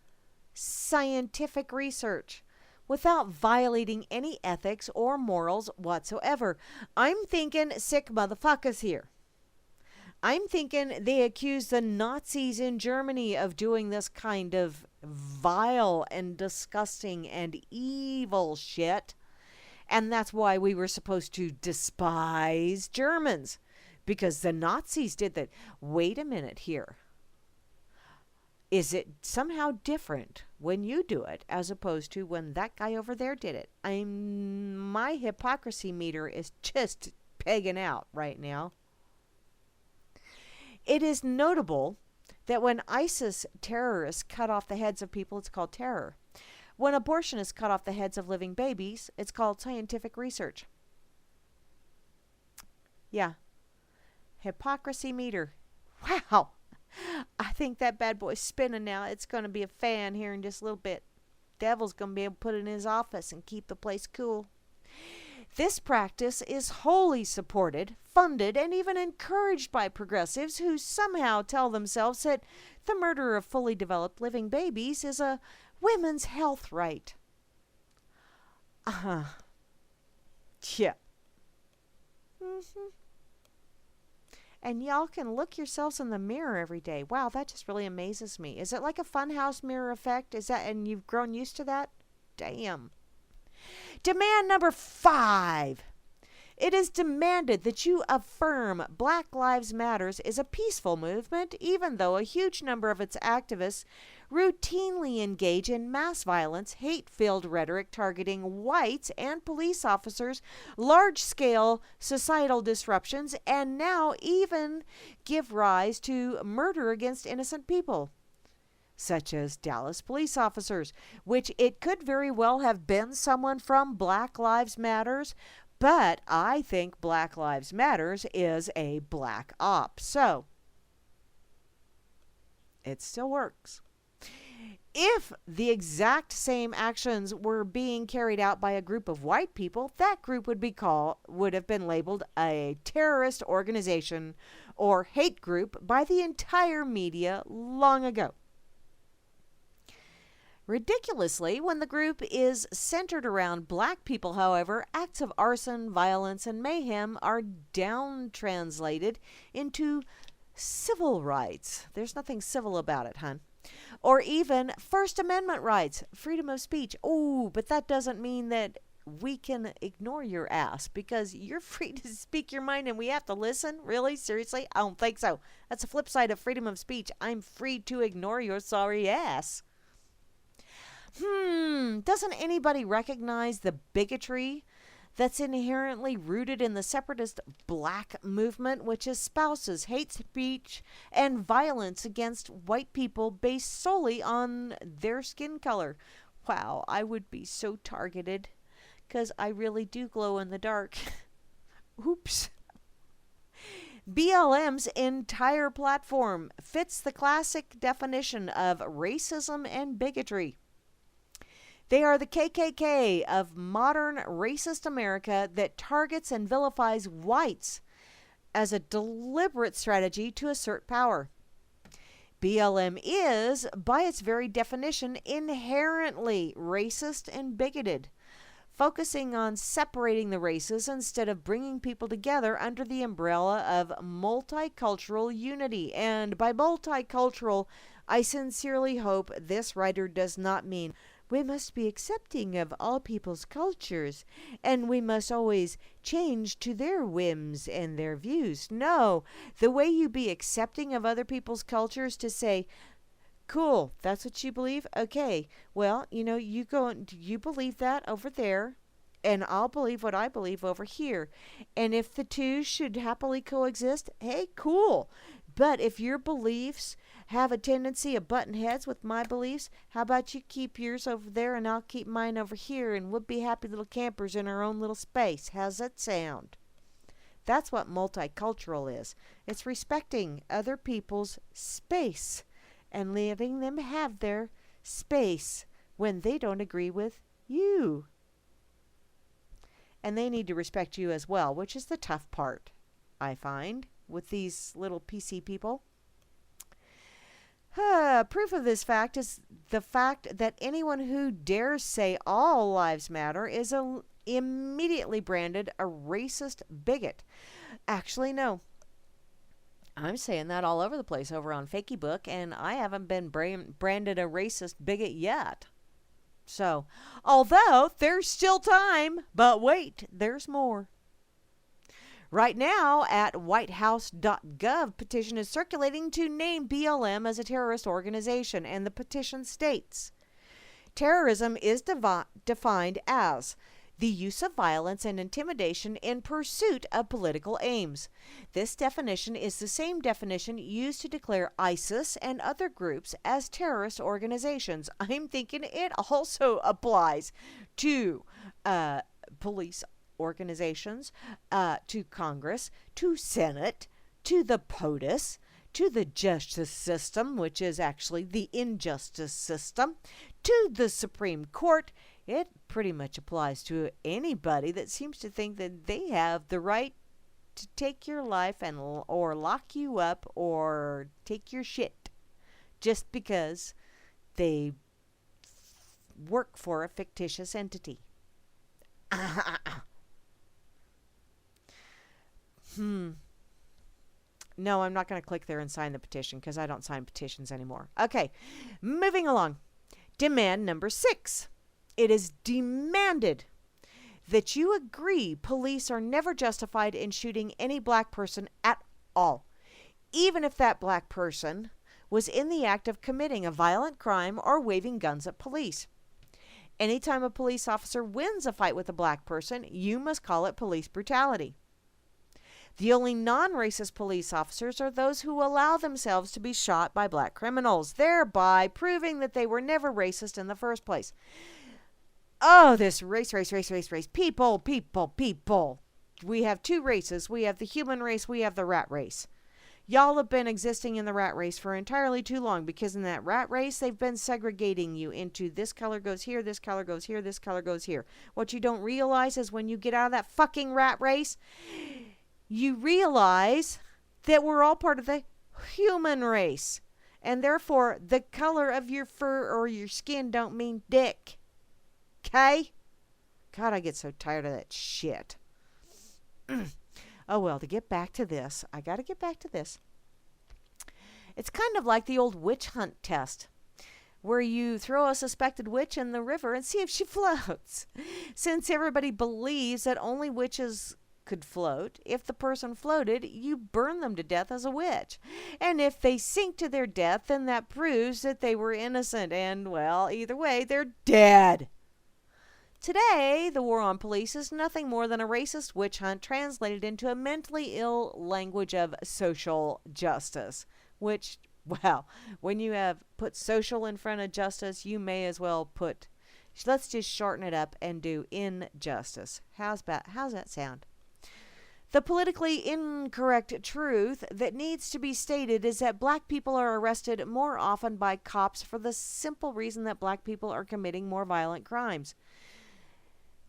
scientific research without violating any ethics or morals whatsoever. I'm thinking sick motherfuckers here. I'm thinking they accuse the Nazis in Germany of doing this kind of vile and disgusting and evil shit. And that's why we were supposed to despise Germans, because the Nazis did that. Wait a minute here. Is it somehow different when you do it as opposed to when that guy over there did it? My hypocrisy meter is just pegging out right now. It is notable that when ISIS terrorists cut off the heads of people, it's called terror. When abortionists cut off the heads of living babies, it's called scientific research. Yeah. Hypocrisy meter. Wow. I think that bad boy's spinning now. It's going to be a fan here in just a little bit. Devil's going to be able to put it in his office and keep the place cool. This practice is wholly supported, funded, and even encouraged by progressives who somehow tell themselves that the murder of fully developed living babies is a women's health right. Yeah. And y'all can look yourselves in the mirror every day. Wow, that just really amazes me. Is it like a funhouse mirror effect? Is that, and you've grown used to that? Damn. Demand number 5. It is demanded that you affirm Black Lives Matters is a peaceful movement, even though a huge number of its activists routinely engage in mass violence, hate-filled rhetoric targeting whites and police officers, large-scale societal disruptions, and now even give rise to murder against innocent people, such as Dallas police officers, which it could very well have been someone from Black Lives Matters, but I think Black Lives Matters is a black op, so it still works. If the exact same actions were being carried out by a group of white people, that group would have been labeled a terrorist organization or hate group by the entire media long ago. Ridiculously, when the group is centered around black people, however, acts of arson, violence, and mayhem are down-translated into civil rights. There's nothing civil about it, hon. Or even First Amendment rights, freedom of speech. Oh, but that doesn't mean that we can ignore your ass, because you're free to speak your mind and we have to listen? Really? Seriously? I don't think so. That's the flip side of freedom of speech. I'm free to ignore your sorry ass. Doesn't anybody recognize the bigotry that's inherently rooted in the separatist black movement, which espouses hate speech and violence against white people based solely on their skin color? Wow, I would be so targeted, because I really do glow in the dark. Oops. BLM's entire platform fits the classic definition of racism and bigotry. They are the KKK of modern racist America that targets and vilifies whites as a deliberate strategy to assert power. BLM is, by its very definition, inherently racist and bigoted, focusing on separating the races instead of bringing people together under the umbrella of multicultural unity. And by multicultural, I sincerely hope this writer does not mean we must be accepting of all people's cultures, and we must always change to their whims and their views. No, the way you be accepting of other people's cultures to say, cool, that's what you believe? Okay, well, you go and you believe that over there, and I'll believe what I believe over here. And if the two should happily coexist, hey, cool. But if your beliefs have a tendency of butting heads with my beliefs? How about you keep yours over there and I'll keep mine over here, and we'll be happy little campers in our own little space. How's that sound? That's what multicultural is. It's respecting other people's space and letting them have their space when they don't agree with you. And they need to respect you as well, which is the tough part, I find, with these little PC people. Proof of this fact is the fact that anyone who dares say all lives matter is immediately branded a racist bigot. Actually, no. I'm saying that all over the place over on Fakeybook, and I haven't been branded a racist bigot yet. So, although there's still time, but wait, there's more. Right now, at whitehouse.gov, petition is circulating to name BLM as a terrorist organization, and the petition states, terrorism is defined as the use of violence and intimidation in pursuit of political aims. This definition is the same definition used to declare ISIS and other groups as terrorist organizations. I'm thinking it also applies to police organizations, to Congress, to Senate, to the POTUS, to the justice system, which is actually the injustice system, to the Supreme Court. It pretty much applies to anybody that seems to think that they have the right to take your life and or lock you up or take your shit just because they work for a fictitious entity. No, I'm not going to click there and sign the petition because I don't sign petitions anymore. Okay, moving along. Demand number 6. It is demanded that you agree police are never justified in shooting any black person at all, even if that black person was in the act of committing a violent crime or waving guns at police. Anytime a police officer wins a fight with a black person, you must call it police brutality. The only non-racist police officers are those who allow themselves to be shot by black criminals, thereby proving that they were never racist in the first place. Oh, this race. People. We have 2 races. We have the human race. We have the rat race. Y'all have been existing in the rat race for entirely too long, because in that rat race, they've been segregating you into this color goes here, this color goes here, this color goes here. What you don't realize is when you get out of that fucking rat race, you realize that we're all part of the human race. And therefore, the color of your fur or your skin don't mean dick. Okay? God, I get so tired of that shit. Oh, well, to get back to this, I got to get back to this. It's kind of like the old witch hunt test, where you throw a suspected witch in the river and see if she floats. Since everybody believes that only witches could float, if the person floated, you burn them to death as a witch. And if they sink to their death, then that proves that they were innocent. And, well, either way, they're dead. Today, the war on police is nothing more than a racist witch hunt translated into a mentally ill language of social justice. Which, well, when you have put social in front of justice, you may as well put, let's just shorten it up and do injustice. How's that sound? The politically incorrect truth that needs to be stated is that black people are arrested more often by cops for the simple reason that black people are committing more violent crimes.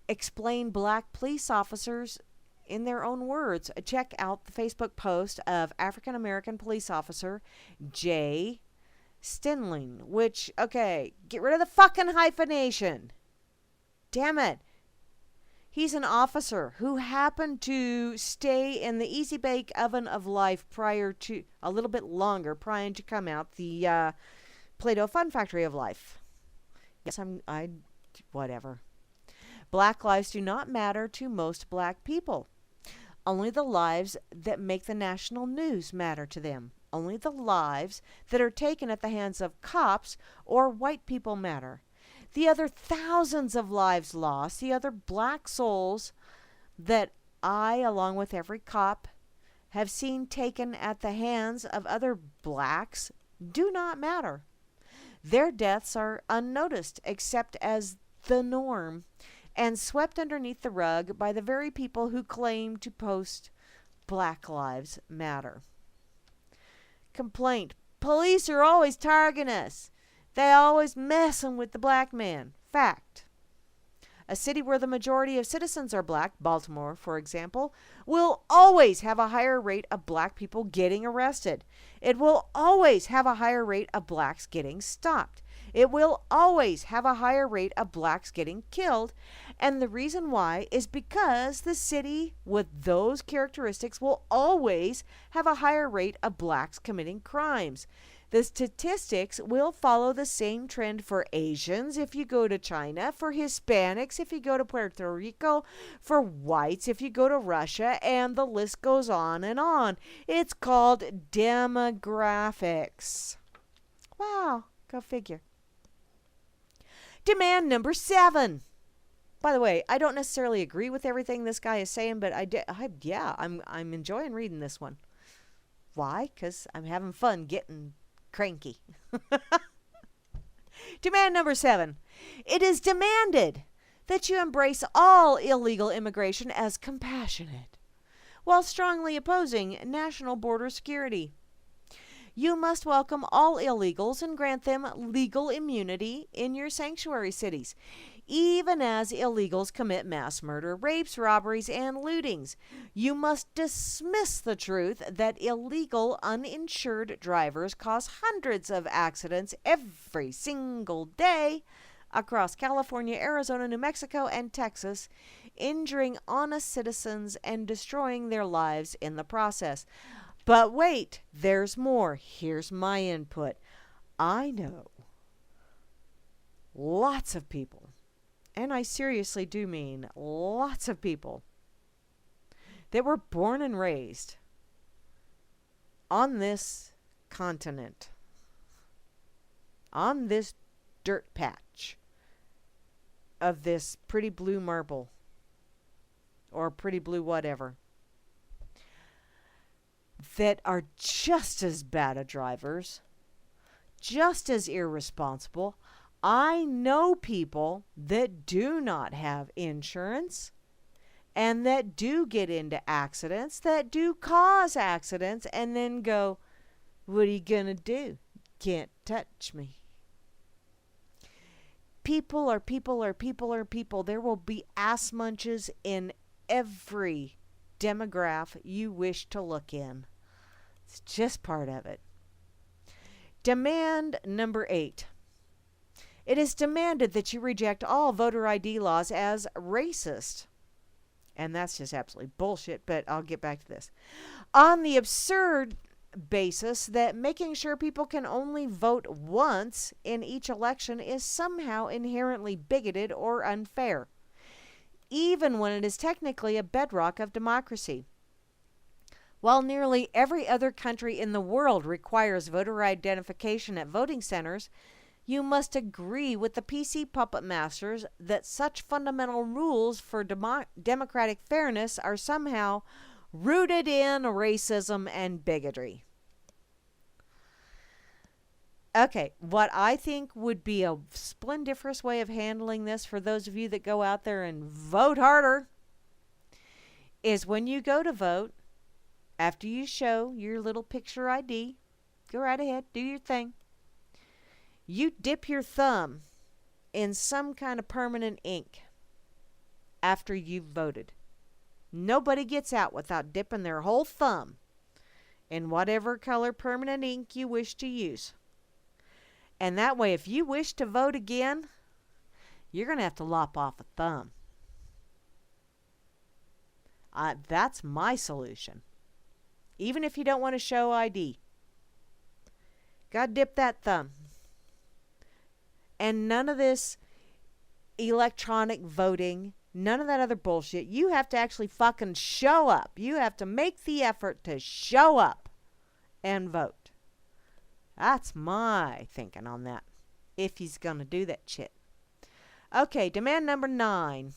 Explain black police officers in their own words. Check out the Facebook post of African American police officer Jay Stenling, which, okay, get rid of the fucking hyphenation. Damn it. He's an officer who happened to stay in the easy bake oven of life a little bit longer prior to come out the Play-Doh Fun Factory of Life. Yes, whatever. Black lives do not matter to most black people. Only the lives that make the national news matter to them. Only the lives that are taken at the hands of cops or white people matter. The other thousands of lives lost, the other black souls that I, along with every cop, have seen taken at the hands of other blacks do not matter. Their deaths are unnoticed except as the norm and swept underneath the rug by the very people who claim to post Black Lives Matter. Complaint. Police are always targeting us. They always messing with the black man. Fact. A city where the majority of citizens are black, Baltimore, for example, will always have a higher rate of black people getting arrested. It will always have a higher rate of blacks getting stopped. It will always have a higher rate of blacks getting killed. And the reason why is because the city with those characteristics will always have a higher rate of blacks committing crimes. The statistics will follow the same trend for Asians if you go to China, for Hispanics if you go to Puerto Rico, for whites if you go to Russia, and the list goes on and on. It's called demographics. Wow, go figure. Demand number 7. By the way, I don't necessarily agree with everything this guy is saying, but I'm enjoying reading this one. Why? Because I'm having fun getting cranky. Demand number 7. It is demanded that you embrace all illegal immigration as compassionate, while strongly opposing national border security. You must welcome all illegals and grant them legal immunity in your sanctuary cities, even as illegals commit mass murder, rapes, robberies, and lootings. You must dismiss the truth that illegal, uninsured drivers cause hundreds of accidents every single day across California, Arizona, New Mexico, and Texas, injuring honest citizens and destroying their lives in the process. But wait, there's more. Here's my input. I know lots of people, and I seriously do mean lots of people, that were born and raised on this continent, on this dirt patch of this pretty blue marble, or pretty blue whatever, that are just as bad a drivers, just as irresponsible. I know people that do not have insurance and that do get into accidents, that do cause accidents, and then go, what are you going to do? Can't touch me. People are people are people are people. There will be ass munches in every demographic you wish to look in. It's just part of it. Demand number 8. It is demanded that you reject all voter ID laws as racist. And that's just absolutely bullshit, but I'll get back to this. On the absurd basis that making sure people can only vote once in each election is somehow inherently bigoted or unfair, even when it is technically a bedrock of democracy. While nearly every other country in the world requires voter identification at voting centers, you must agree with the PC puppet masters that such fundamental rules for democratic fairness are somehow rooted in racism and bigotry. Okay, what I think would be a splendiferous way of handling this for those of you that go out there and vote harder is when you go to vote, after you show your little picture ID, go right ahead, do your thing. You dip your thumb in some kind of permanent ink after you've voted. Nobody gets out without dipping their whole thumb in whatever color permanent ink you wish to use. And that way, if you wish to vote again, you're going to have to lop off a thumb. That's my solution. Even if you don't want to show ID. Got to dip that thumb. And none of this electronic voting, none of that other bullshit. You have to actually fucking show up. You have to make the effort to show up and vote. That's my thinking on that, if he's going to do that shit. Okay, demand number 9.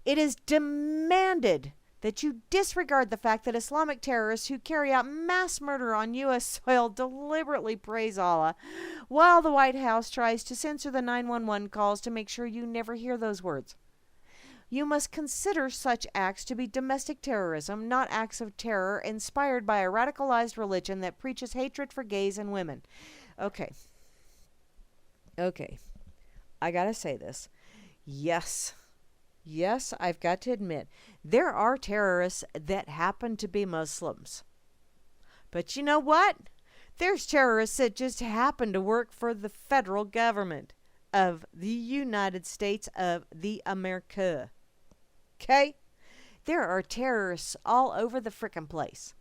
It is demanded that you disregard the fact that Islamic terrorists who carry out mass murder on U.S. soil deliberately praise Allah, while the White House tries to censor the 911 calls to make sure you never hear those words. You must consider such acts to be domestic terrorism, not acts of terror inspired by a radicalized religion that preaches hatred for gays and women. Okay. I gotta say this. Yes, I've got to admit, there are terrorists that happen to be Muslims. But you know what? There's terrorists that just happen to work for the federal government of the United States of the America. Okay? There are terrorists all over the frickin' place.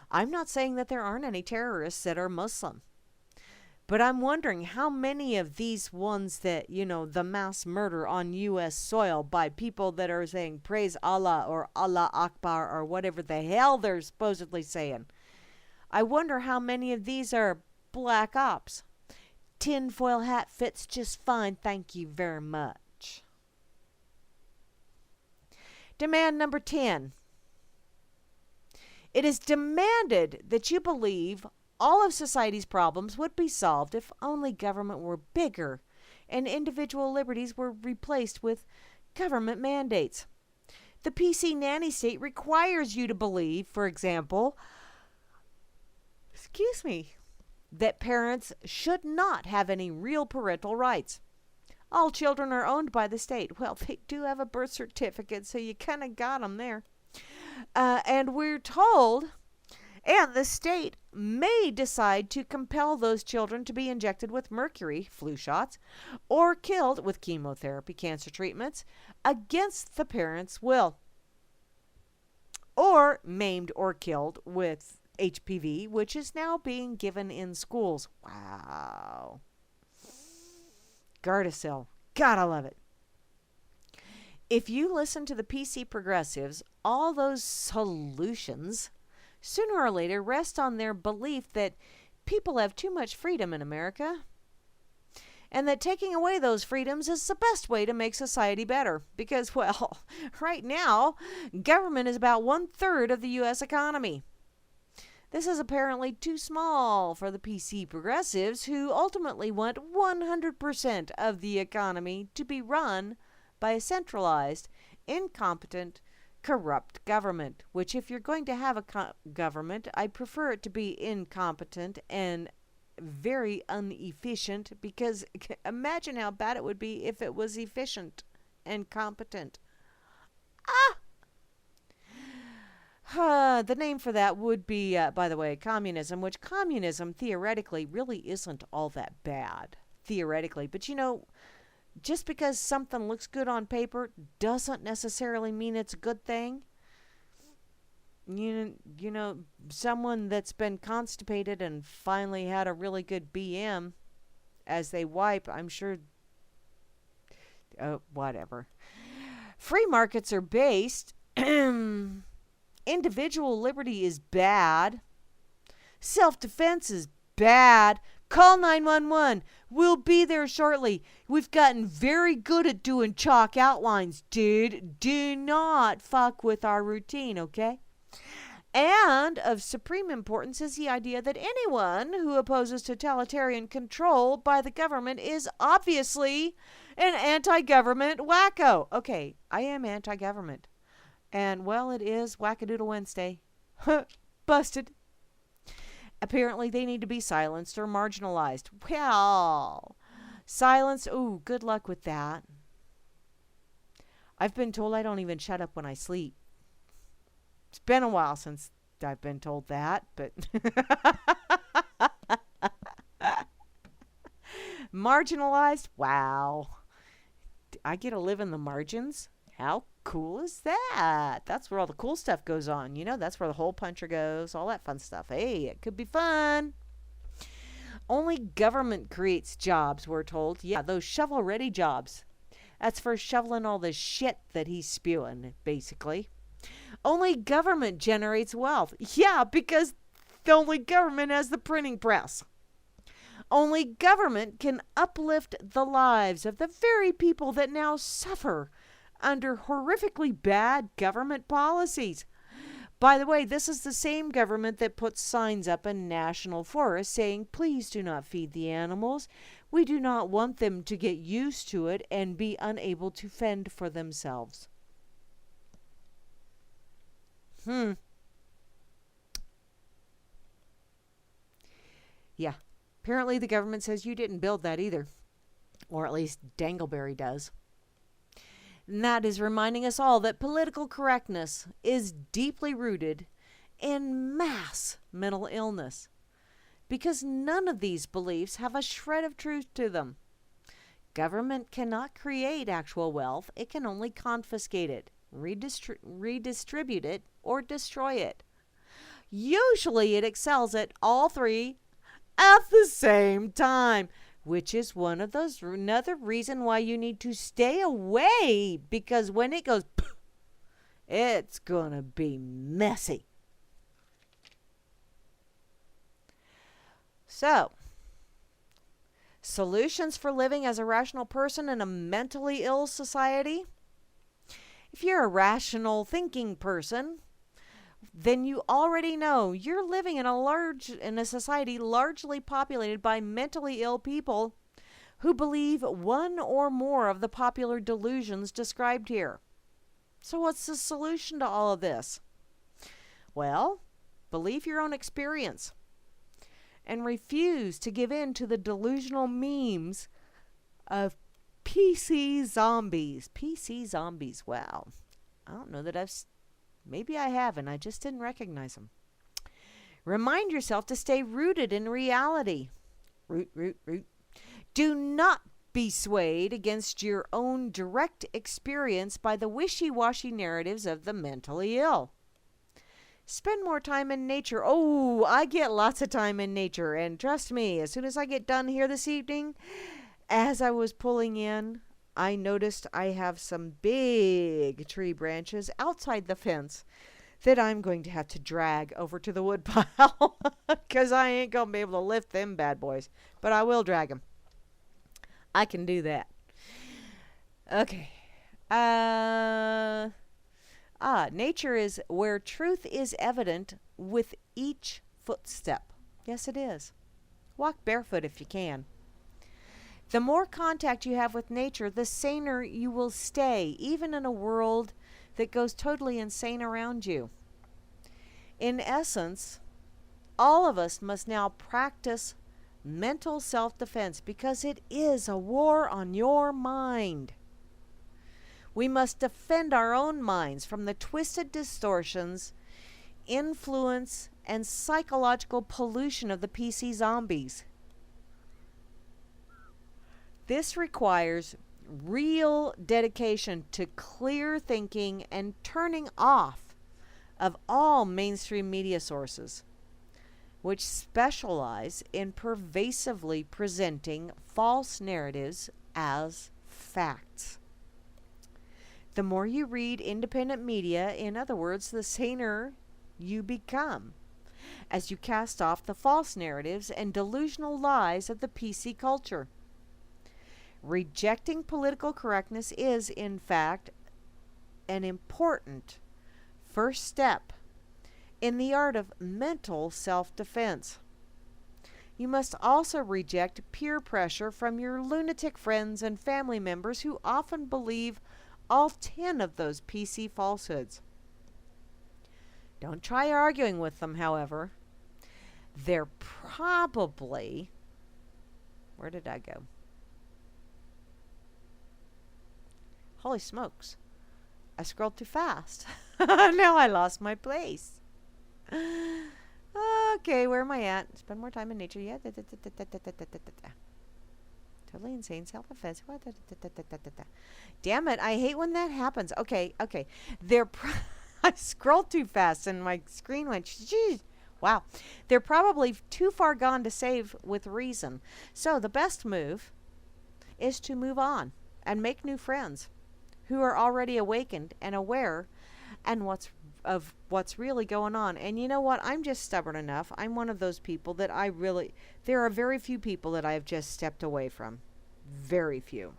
I'm not saying that there aren't any terrorists that are Muslim. But I'm wondering how many of these ones that, the mass murder on U.S. soil by people that are saying praise Allah or Allah Akbar or whatever the hell they're supposedly saying. I wonder how many of these are black ops. Tinfoil hat fits just fine, thank you very much. Demand number 10. It is demanded that you believe all of society's problems would be solved if only government were bigger and individual liberties were replaced with government mandates. The PC nanny state requires you to believe, for example, that parents should not have any real parental rights. All children are owned by the state. Well, they do have a birth certificate, so you kind of got them there. And we're told, and the state may decide to compel those children to be injected with mercury, flu shots, or killed with chemotherapy, cancer treatments, against the parents' will. Or maimed or killed with HPV, which is now being given in schools. Wow. Gardasil. Gotta love it. If you listen to the PC progressives, all those solutions sooner or later rest on their belief that people have too much freedom in America and that taking away those freedoms is the best way to make society better because, well, right now, government is about 1/3 of the U.S. economy. This is apparently too small for the PC progressives who ultimately want 100% of the economy to be run by a centralized, incompetent, corrupt government, which if you're going to have a government, I prefer it to be incompetent and very inefficient because imagine how bad it would be if it was efficient and competent. The name for that would be, by the way, communism, which communism theoretically really isn't all that bad, theoretically. But just because something looks good on paper doesn't necessarily mean it's a good thing. You know, someone that's been constipated and finally had a really good BM as they wipe, I'm sure, whatever. Free markets are based. Individual liberty is bad. Self-defense is bad. Call 911. We'll be there shortly. We've gotten very good at doing chalk outlines, dude. Do not fuck with our routine, okay? And of supreme importance is the idea that anyone who opposes totalitarian control by the government is obviously an anti-government wacko. Okay, I am anti-government. And, well, it is Wackadoodle Wednesday. Busted. Apparently they need to be silenced or marginalized. Well, silenced. Ooh, good luck with that. I've been told I don't even shut up when I sleep. It's been a while since I've been told that, but marginalized? Wow. I get to live in the margins? How cool is that? That's where all the cool stuff goes on. That's where the hole puncher goes, all that fun stuff. Hey, it could be fun. Only government creates jobs, we're told. Yeah, those shovel-ready jobs. That's for shoveling all the shit that he's spewing, basically. Only government generates wealth. Yeah, because only government has the printing press. Only government can uplift the lives of the very people that now suffer under horrifically bad government policies. By the way, this is the same government that puts signs up in national forests saying, please do not feed the animals. We do not want them to get used to it and be unable to fend for themselves. Yeah, apparently the government says you didn't build that either. Or at least Dangleberry does. And that is reminding us all that political correctness is deeply rooted in mass mental illness. Because none of these beliefs have a shred of truth to them. Government cannot create actual wealth. It can only confiscate it, redistribute it, or destroy it. Usually it excels at all three at the same time, which is another reason why you need to stay away, because when it goes, it's gonna be messy. So, solutions for living as a rational person in a mentally ill society? If you're a rational thinking person, then you already know you're living in a society largely populated by mentally ill people who believe one or more of the popular delusions described here. So what's the solution to all of this? Well, believe your own experience and refuse to give in to the delusional memes of PC zombies. PC zombies, wow. I don't know that maybe I haven't. I just didn't recognize them. Remind yourself to stay rooted in reality. Root. Do not be swayed against your own direct experience by the wishy-washy narratives of the mentally ill. Spend more time in nature. Oh, I get lots of time in nature. And trust me, as soon as I get done here this evening, as I was pulling in, I noticed I have some big tree branches outside the fence that I'm going to have to drag over to the wood pile because I ain't going to be able to lift them bad boys. But I will drag them. I can do that. Okay. Nature is where truth is evident with each footstep. Yes, it is. Walk barefoot if you can. The more contact you have with nature, the saner you will stay, even in a world that goes totally insane around you. In essence, all of us must now practice mental self-defense because it is a war on your mind. We must defend our own minds from the twisted distortions, influence, and psychological pollution of the PC zombies. This requires real dedication to clear thinking and turning off of all mainstream media sources, which specialize in pervasively presenting false narratives as facts. The more you read independent media, in other words, the saner you become, as you cast off the false narratives and delusional lies of the PC culture. Rejecting political correctness is, in fact, an important first step in the art of mental self-defense. You must also reject peer pressure from your lunatic friends and family members who often believe all 10 of those PC falsehoods. Don't try arguing with them, however. They're probably... Where did I go? Holy smokes. I scrolled too fast. Now I lost my place. Okay, where am I at? Spend more time in nature. Yeah. Totally insane self-defense. Damn it, I hate when that happens. Okay. I scrolled too fast and my screen went, geez. Wow. They're probably too far gone to save with reason. So the best move is to move on and make new friends who are already awakened and aware and what's really going on. And you know what? I'm just stubborn enough. I'm one of those people that there are very few people that I've just stepped away from. Very few.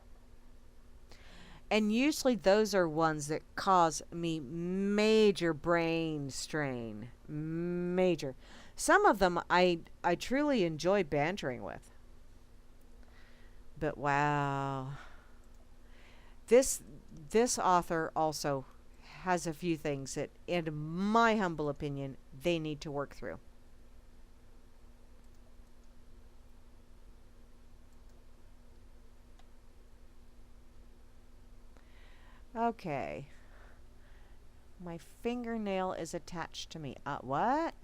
And usually those are ones that cause me major brain strain. Major. Some of them I truly enjoy bantering with. But wow. This this author also has a few things that, in my humble opinion, they need to work through. Okay. My fingernail is attached to me. What?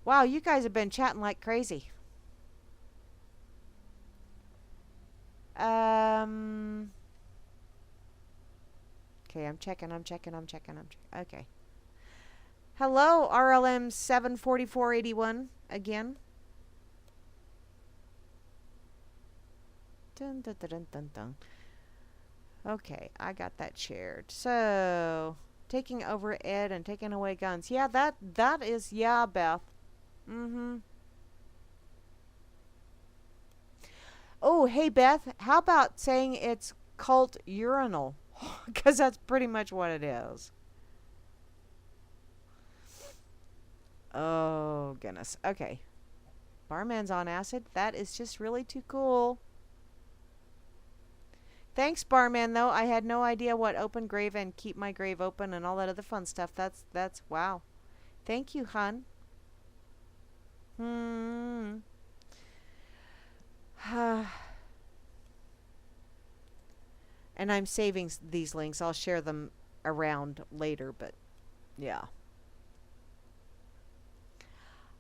Wow, you guys have been chatting like crazy. Um. Okay, I'm checking. Okay. Hello, RLM 74481 again. Dun, dun, dun, dun, dun, dun. Okay, I got that shared. So, taking over Ed and taking away guns. Yeah, that is, yeah, Beth. Mm-hmm. Oh, hey, Beth, how about saying it's cult urinal? Because that's pretty much what it is. Oh, goodness. Okay. Barman's on acid. That is just really too cool. Thanks, barman, though. I had no idea what open grave and keep my grave open and all that other fun stuff. That's wow. Thank you, hun. Hmm. And I'm saving these links. I'll share them around later, but yeah.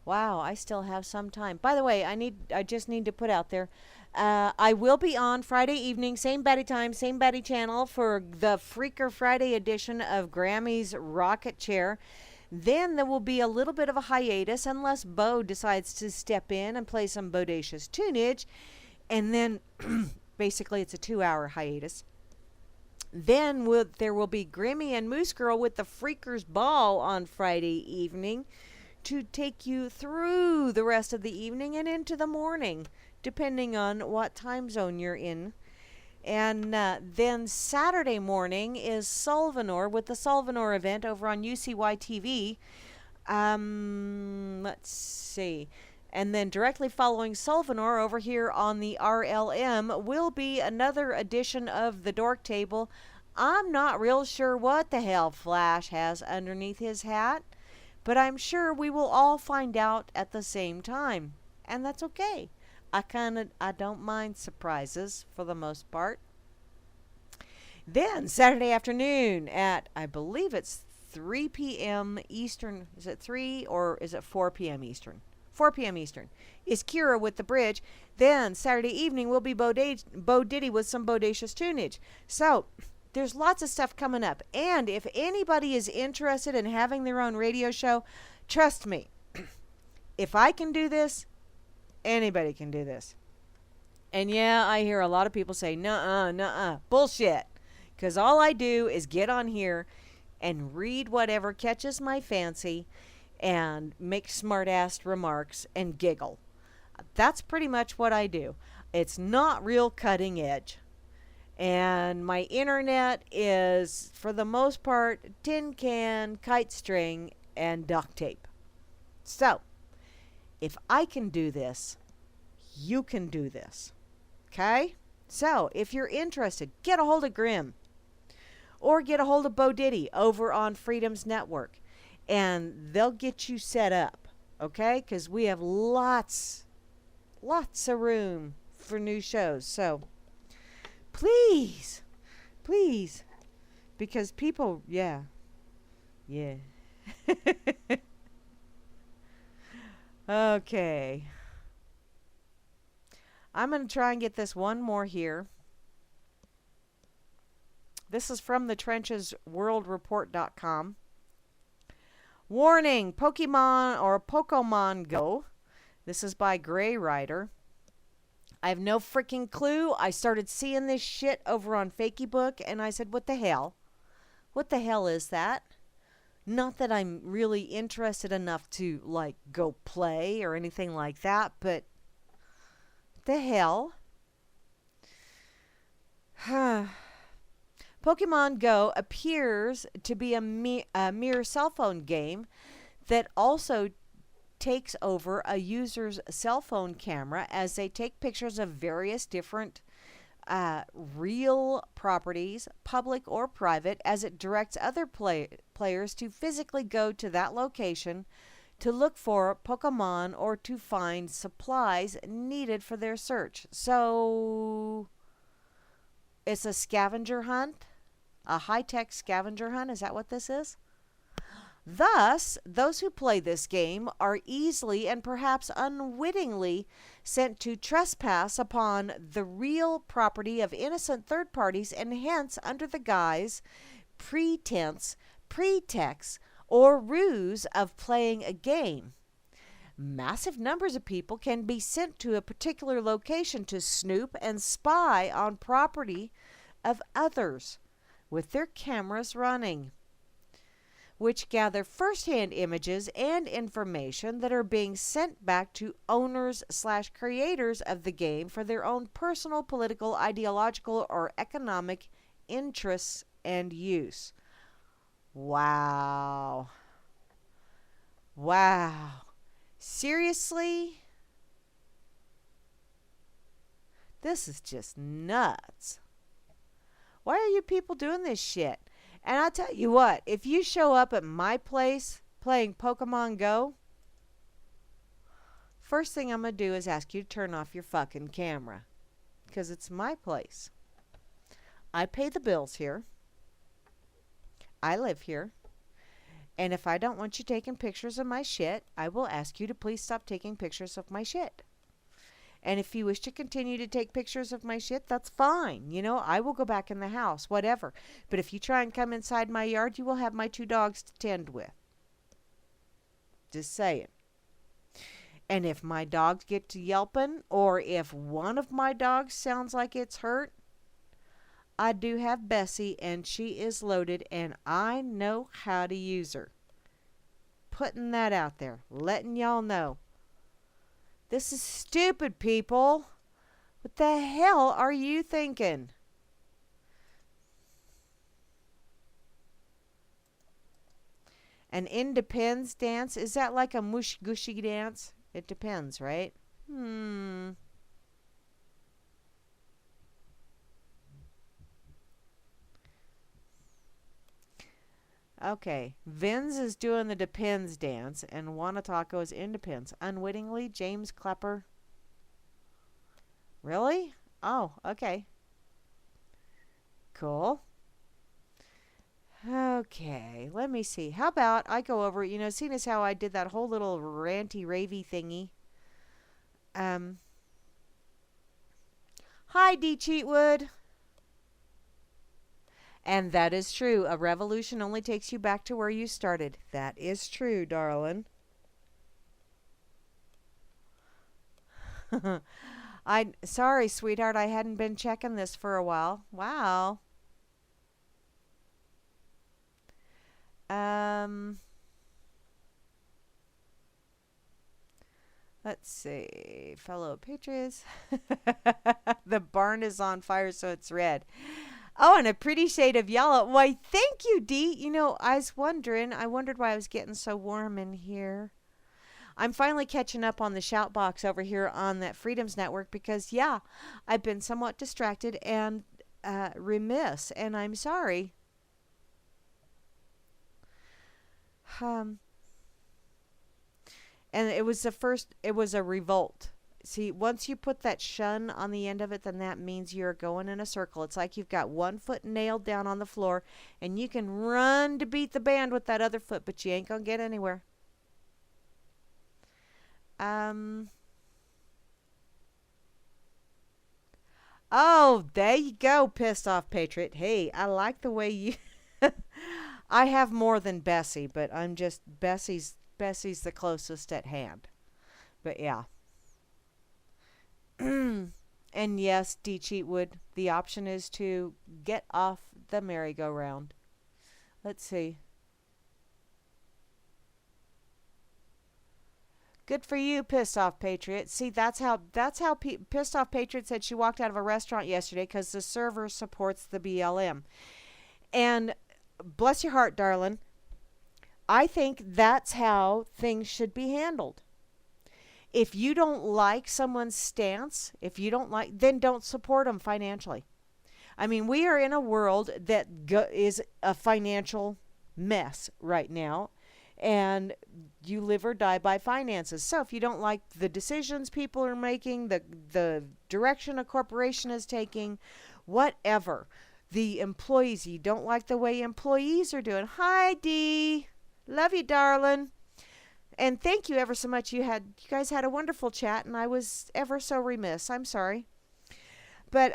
Wow, I still have some time. By the way, I just need to put out there. I will be on Friday evening, same batty time, same batty channel for the Freaker Friday edition of Grammy's Rocket Chair. Then there will be a little bit of a hiatus unless Bo decides to step in and play some bodacious tunage. And then basically it's a 2-hour hiatus. Then there will be Grammy and Moose Girl with the Freakers Ball on Friday evening to take you through the rest of the evening and into the morning, depending on what time zone you're in. And then Saturday morning is Solvanor with the Solvanor event over on UCY TV. Let's see. And then directly following Solvanor over here on the RLM will be another edition of the Dork Table. I'm not real sure what the hell Flash has underneath his hat, but I'm sure we will all find out at the same time. And that's okay. I don't mind surprises for the most part. Then Saturday afternoon at, I believe it's 3 p.m. Eastern. Is it 3 or is it 4 p.m. Eastern? 4 p.m. Eastern is Kira with the bridge. Then Saturday evening will be Bo Diddy with some bodacious tunage. So there's lots of stuff coming up. And if anybody is interested in having their own radio show, trust me, if I can do this, anybody can do this. And yeah, I hear a lot of people say, nuh-uh, nuh-uh, bullshit. Because all I do is get on here and read whatever catches my fancy and make smart-ass remarks and giggle. That's pretty much what I do. It's not real cutting edge. And my internet is, for the most part, tin can, kite string, and duct tape. So, if I can do this, you can do this. Okay? So, if you're interested, get a hold of Grimm. Or get a hold of Bo Diddy over on Freedom's Network. And they'll get you set up. Okay? Because we have lots of room for new shows. So, please. Because people, yeah. Okay. I'm going to try and get this one more here. This is from the Trenches worldreport.com. Warning, Pokemon Go. This is by Gray Rider. I have no freaking clue. I started seeing this shit over on Fakeybook, and I said, what the hell? What the hell is that? Not that I'm really interested enough to, like, go play or anything like that, but The hell? Pokemon Go appears to be a mere cell phone game that also takes over a user's cell phone camera as they take pictures of various different real properties, public or private, as it directs other players to physically go to that location to look for Pokemon or to find supplies needed for their search. So it's a scavenger hunt, a high-tech scavenger hunt. Is that what this is? Thus, those who play this game are easily and perhaps unwittingly sent to trespass upon the real property of innocent third parties, and hence, under the guise, pretense, pretext, or ruse of playing a game, massive numbers of people can be sent to a particular location to snoop and spy on property of others with their cameras running, which gather first-hand images and information that are being sent back to owners/creators of the game for their own personal, political, ideological, or economic interests and use. Wow. Wow. Seriously? This is just nuts. Why are you people doing this shit? And I'll tell you what, if you show up at my place playing Pokemon Go, first thing I'm going to do is ask you to turn off your fucking camera. Because it's my place. I pay the bills here. I live here. And if I don't want you taking pictures of my shit, I will ask you to please stop taking pictures of my shit. And if you wish to continue to take pictures of my shit, that's fine. You know, I will go back in the house, whatever. But if you try and come inside my yard, you will have my 2 dogs to tend with. Just saying. And if my dogs get to yelping, or if one of my dogs sounds like it's hurt, I do have Bessie, and she is loaded, and I know how to use her. Putting that out there. Letting y'all know. This is stupid, people. What the hell are you thinking? An independence dance? Is that like a mush gushy dance? It depends, right? Okay, Vin's is doing the depends dance, and Wanataco is independence. Unwittingly, James Klepper. Really? Oh, okay. Cool. Okay, let me see. How about I go over, seeing as how I did that whole little ranty ravey thingy. Hi, D. Cheatwood. And that is true. A revolution only takes you back to where you started. That is true, darling. Sorry, sweetheart, I hadn't been checking this for a while. Wow. Let's see. Fellow patriots. The barn is on fire, so it's red. Oh, and a pretty shade of yellow. Why, thank you, Dee. I wondered why I was getting so warm in here. I'm finally catching up on the shout box over here on that Freedoms Network because, yeah, I've been somewhat distracted and remiss, and I'm sorry. And it was a revolt. See, once you put that shun on the end of it, then that means you're going in a circle. It's like you've got one foot nailed down on the floor, and you can run to beat the band with that other foot, but you ain't going to get anywhere. Oh, there you go, pissed off patriot. Hey, I like the way you... I have more than Bessie, but I'm just... Bessie's the closest at hand. But yeah. And yes, D. Cheatwood, the option is to get off the merry-go-round. Let's see. Good for you, pissed off patriot. See, that's how pissed off patriot said she walked out of a restaurant yesterday because the server supports the BLM. And bless your heart, darling. I think that's how things should be handled. If you don't like someone's stance, if you don't like, then don't support them financially. I mean, we are in a world that is a financial mess right now, and you live or die by finances. So if you don't like the decisions people are making, the direction a corporation is taking, whatever, the employees, you don't like the way employees are doing. Hi, Dee. Love you, darling. And thank you ever so much. You guys had a wonderful chat, and I was ever so remiss. I'm sorry. But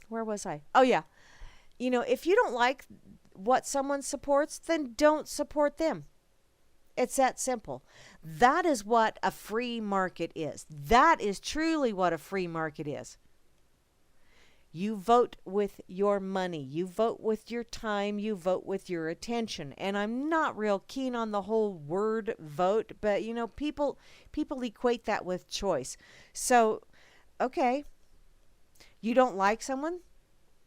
where was I? Oh, yeah. If you don't like what someone supports, then don't support them. It's that simple. That is what a free market is. That is truly what a free market is. You vote with your money. You vote with your time. You vote with your attention. And I'm not real keen on the whole word vote, but people equate that with choice. So, okay. You don't like someone?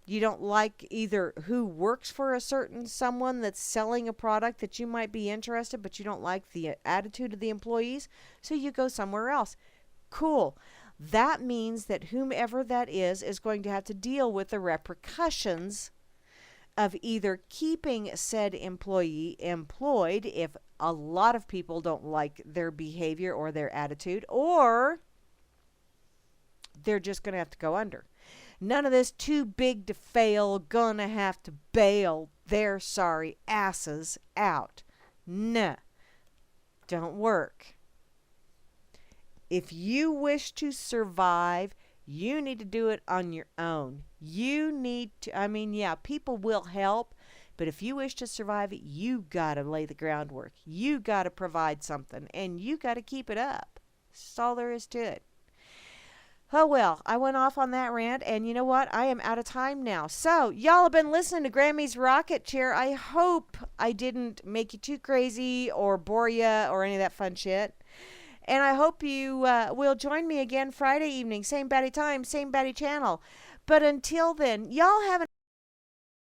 You don't like either who works for a certain someone that's selling a product that you might be interested, but you don't like the attitude of the employees, so you go somewhere else. Cool. That means that whomever that is going to have to deal with the repercussions of either keeping said employee employed if a lot of people don't like their behavior or their attitude, or they're just going to have to go under. None of this too big to fail, gonna have to bail their sorry asses out. Nah, don't work. If you wish to survive, you need to do it on your own. You need to, people will help, but if you wish to survive it, you gotta lay the groundwork. You gotta provide something, and you gotta keep it up. That's all there is to it. Oh, well, I went off on that rant, and you know what? I am out of time now. So, y'all have been listening to Grammy's Rocket Chair. I hope I didn't make you too crazy or bore you or any of that fun shit. And I hope you will join me again Friday evening, same batty time, same batty channel. But until then, y'all have an